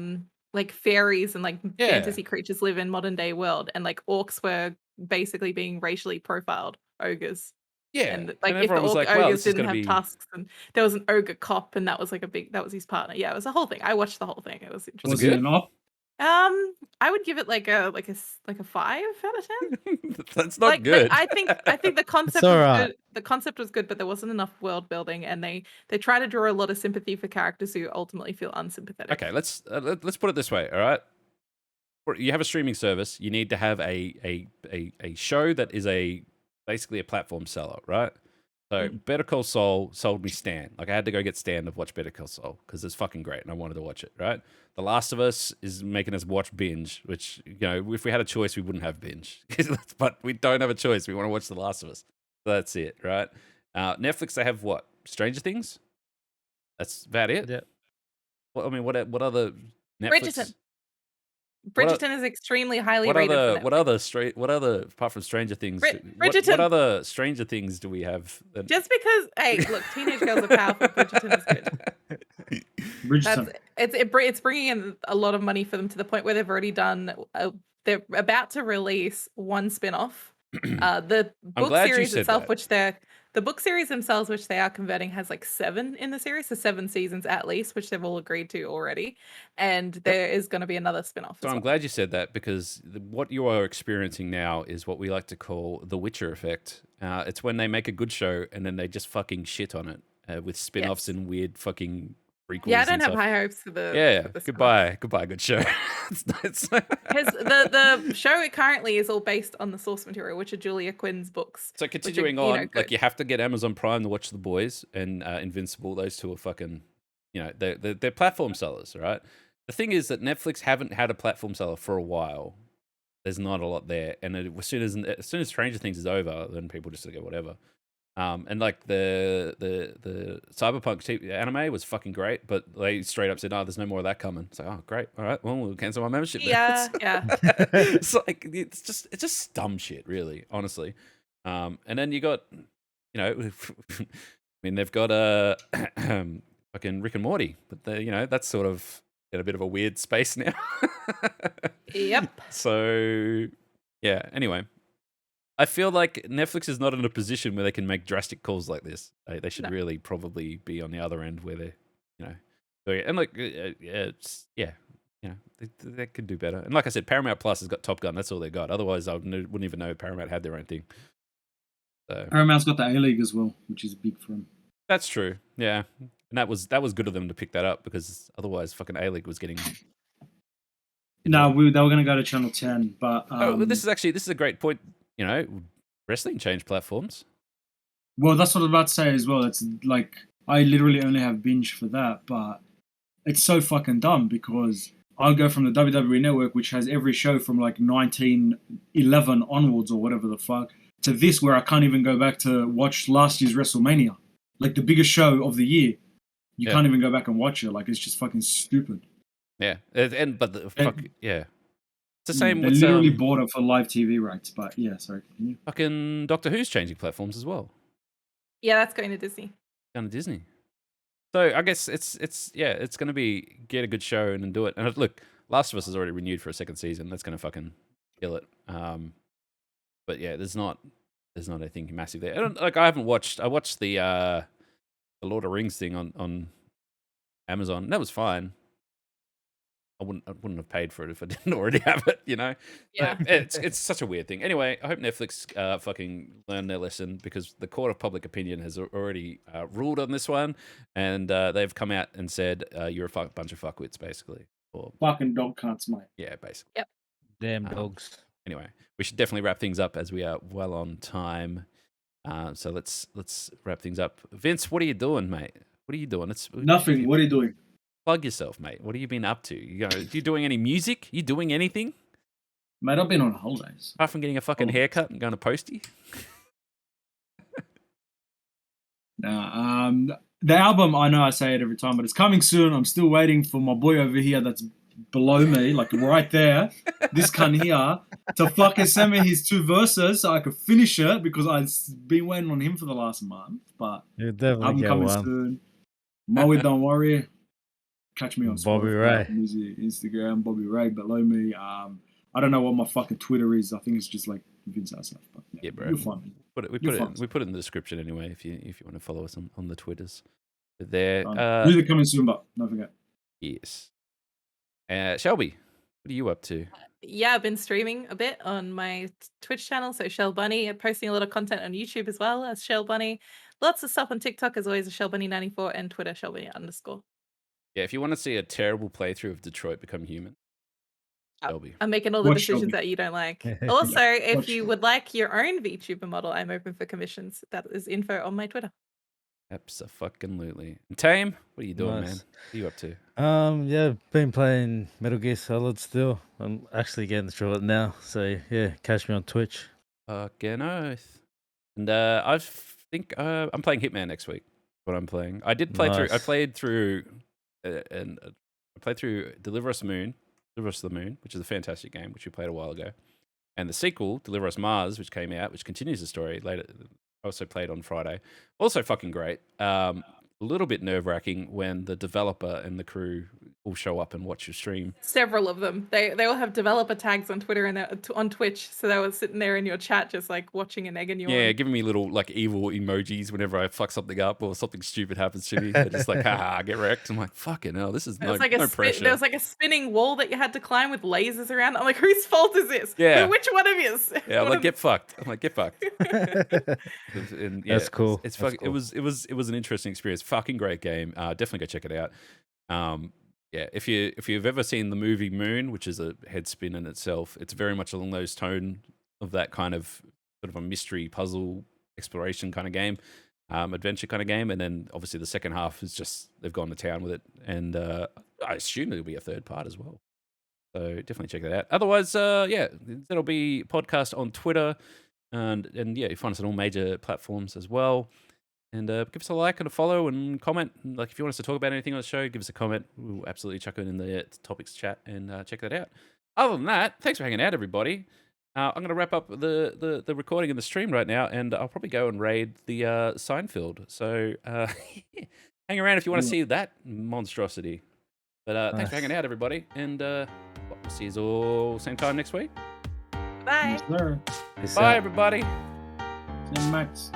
like fairies and like Yeah. fantasy creatures live in modern day world, and like orcs were basically being racially profiled ogres. Yeah, And like if the everyone was orc like, "Well, ogres this is didn't gonna have be." tusks, and there was an ogre cop, and that was like that was his partner. Yeah, it was a whole thing. I watched the whole thing. It was Was interesting. Was it it good? an op? I would give it like a 5 out of 10. That's not Like good. I think the concept all was right. good. The concept was good, but there wasn't enough world building, and they try to draw a lot of sympathy for characters who ultimately feel unsympathetic. Okay, let's put it this way. All right, you have a streaming service. You need to have a show that is basically a platform seller, right? So Better Call Saul sold me Stan. Like I had to go get Stan to watch Better Call Saul because it's fucking great and I wanted to watch it, right? The Last of Us is making us watch binge, which, if we had a choice, we wouldn't have binge. But we don't have a choice. We want to watch The Last of Us. So that's it, right? Netflix, they have what? Stranger Things? That's about it. Yeah. Well, I mean, what other Netflix? Bridgerton. What o- Bridgerton is extremely highly What rated for other? Netflix. What other? Apart from Stranger Things, what Bridgerton. other Stranger Things do we have? That... Just because, hey, look, teenage girls are powerful. Bridgerton is good. Bridgerton. It's bringing in a lot of money for them to the point where they've already done. They're about to release one spin-off. The book glad you series said itself, that. the book series themselves, which they are converting, has like 7 in the series, so 7 seasons at least, which they've all agreed to already. And there is going to be another spin-off. So as I'm well. glad you said that because what you are experiencing now is what we like to call the Witcher effect. It's when they make a good show and then they just fucking shit on it with spin-offs and weird fucking prequels. Yeah, I and don't have stuff. high hopes for the Yeah, for the spin-off. goodbye, good show. It's Because the show it currently is all based on the source material, which are Julia Quinn's books. So which are, continuing you know, on, like good. you have to get Amazon Prime to watch The Boys and Invincible. Those two are fucking, they're platform sellers, right? The thing is that Netflix haven't had a platform seller for a while. There's not a lot there, and as soon as Stranger Things is over, then people just go whatever. And like the Cyberpunk anime was fucking great, but they straight up said, "Oh, there's no more of that coming." It's like, "Oh, great, all right, well, we'll cancel my membership." then." Yeah, yeah. It's like it's just dumb shit, really, honestly. And then you got, I mean, they've got fucking Rick and Morty, but that's sort of in a bit of a weird space now. Yep. So, yeah. Anyway. I feel like Netflix is not in a position where they can make drastic calls like this. They should really probably be on the other end where they're, doing it. And like, they could do better. And like I said, Paramount Plus has got Top Gun. That's all they got. Otherwise, I wouldn't even know Paramount had their own thing. So Paramount's got the A-League as well, which is big for them. that's true. Yeah, and that was good of them to pick that up because otherwise, fucking A-League was getting. No, they were going to go to Channel 10, but This is a great point. Wrestling changed platforms. Well, that's what I was about to say as well. It's like I literally only have binge for that, but it's so fucking dumb because I'll go from the WWE Network, which has every show from like 1911 onwards or whatever the fuck, to this where I can't even go back to watch last year's WrestleMania, like the biggest show of the year. You can't even go back and watch it. Like it's just fucking stupid. Yeah, yeah. It's the same They with literally bought it for live TV rights, but yeah, sorry. Continue. Fucking Doctor Who's changing platforms as well. Yeah, that's going to Disney. Going to Disney. So I guess it's going to be get a good show and then do it. And look, Last of Us is already renewed for a second season. That's going to fucking kill it. But yeah, there's not anything massive there. I watched the Lord of the Rings thing on Amazon. And that was fine. I wouldn't have paid for it if I didn't already have it, Yeah. It's such a weird thing. Anyway, I hope Netflix fucking learn their lesson because the court of public opinion has already ruled on this one, and they've come out and said you're a bunch of fuckwits, basically. Or fucking dog cunts, mate. Yeah, basically. Yep. Damn dogs. Anyway, we should definitely wrap things up as we are well on time. So let's wrap things up. Vince, what are you doing, mate? What are you doing? Nothing. What are you doing? Plug yourself, mate. What have you been up to? You doing any music? You doing anything? Mate, I've been on holidays. Apart from getting a fucking haircut and going to Posty? Nah, the album, I know I say it every time, but it's coming soon. I'm still waiting for my boy over here that's below me, like right there, this cunt here, to fucking send me his 2 verses so I could finish it because I've been waiting on him for the last month. But You definitely album get coming one. soon. Moe, don't worry. Catch me on Bobby Spotify, Ray. music, Instagram, Bobby Ray below me. I don't know what my fucking Twitter is. I think it's just like Vince Asaf. But Yeah, bro. You'll find me. We put it in the description anyway if you want to follow us on the Twitters. But there. Music coming soon, but don't forget. Yes. Shelby, what are you up to? Yeah, I've been streaming a bit on my Twitch channel, so Shell Bunny, posting a lot of content on YouTube as well as Shell Bunny. Lots of stuff on TikTok as always, Shell Bunny 94 and Twitter Shell Bunny _. Yeah, if you want to see a terrible playthrough of Detroit Become Human, Shelby. I'm making all the Watch decisions Shelby. that you don't like. Also, if Watch you Shelby. would like your own VTuber model, I'm open for commissions. That is info on my Twitter. Absolutely. And Tame, what are you doing, man? Nice. What are you up to? Yeah, been playing Metal Gear Solid still. I'm actually getting through it now. So yeah, catch me on Twitch. Fucking oath. And I think I'm playing Hitman next week. What I'm playing. I did play through. I Nice. played through, I played through Deliver Us the Moon, which is a fantastic game, which we played a while ago, and the sequel, Deliver Us Mars, which came out, which continues the story later. Also played on Friday. Also fucking great. A little bit nerve wracking when the developer and the crew all show up and watch your stream. Several of them. They all have developer tags on Twitter and on Twitch, so they were sitting there in your chat just like watching and egging you Yeah, on. giving me little like evil emojis whenever I fuck something up or something stupid happens to me. They're just like, haha, get wrecked. I'm like, fucking hell, this is There no, was like no pressure. there was like a spinning wall that you had to climb with lasers around. I'm like, whose fault is this? Yeah. Which one of yous? Yeah, I'm One like, of- get fucked. I'm like, get fucked. And, yeah, That's cool. It's That's fucking. cool. It was an interesting experience. Fucking great game. Definitely go check it out. Yeah, if you've ever seen the movie Moon, which is a head spin in itself, it's very much along those tone of that kind of sort of a mystery puzzle exploration kind of game, adventure kind of game, and then obviously the second half is just they've gone to town with it, and I assume there'll be a third part as well. So definitely check that out. Otherwise, yeah, that'll be podcast on Twitter, and yeah, you find us on all major platforms as well. And give us a like and a follow and comment. Like if you want us to talk about anything on the show, give us a comment. We'll absolutely chuck it in the topics chat and check that out. Other than that, thanks for hanging out, everybody. I'm going to wrap up the recording and the stream right now, and I'll probably go and raid the Seinfeld. So hang around if you want to see that monstrosity. But thanks for hanging out, everybody, and we'll see you all same time next week. Bye. Sir, Peace Bye, out. everybody. Max.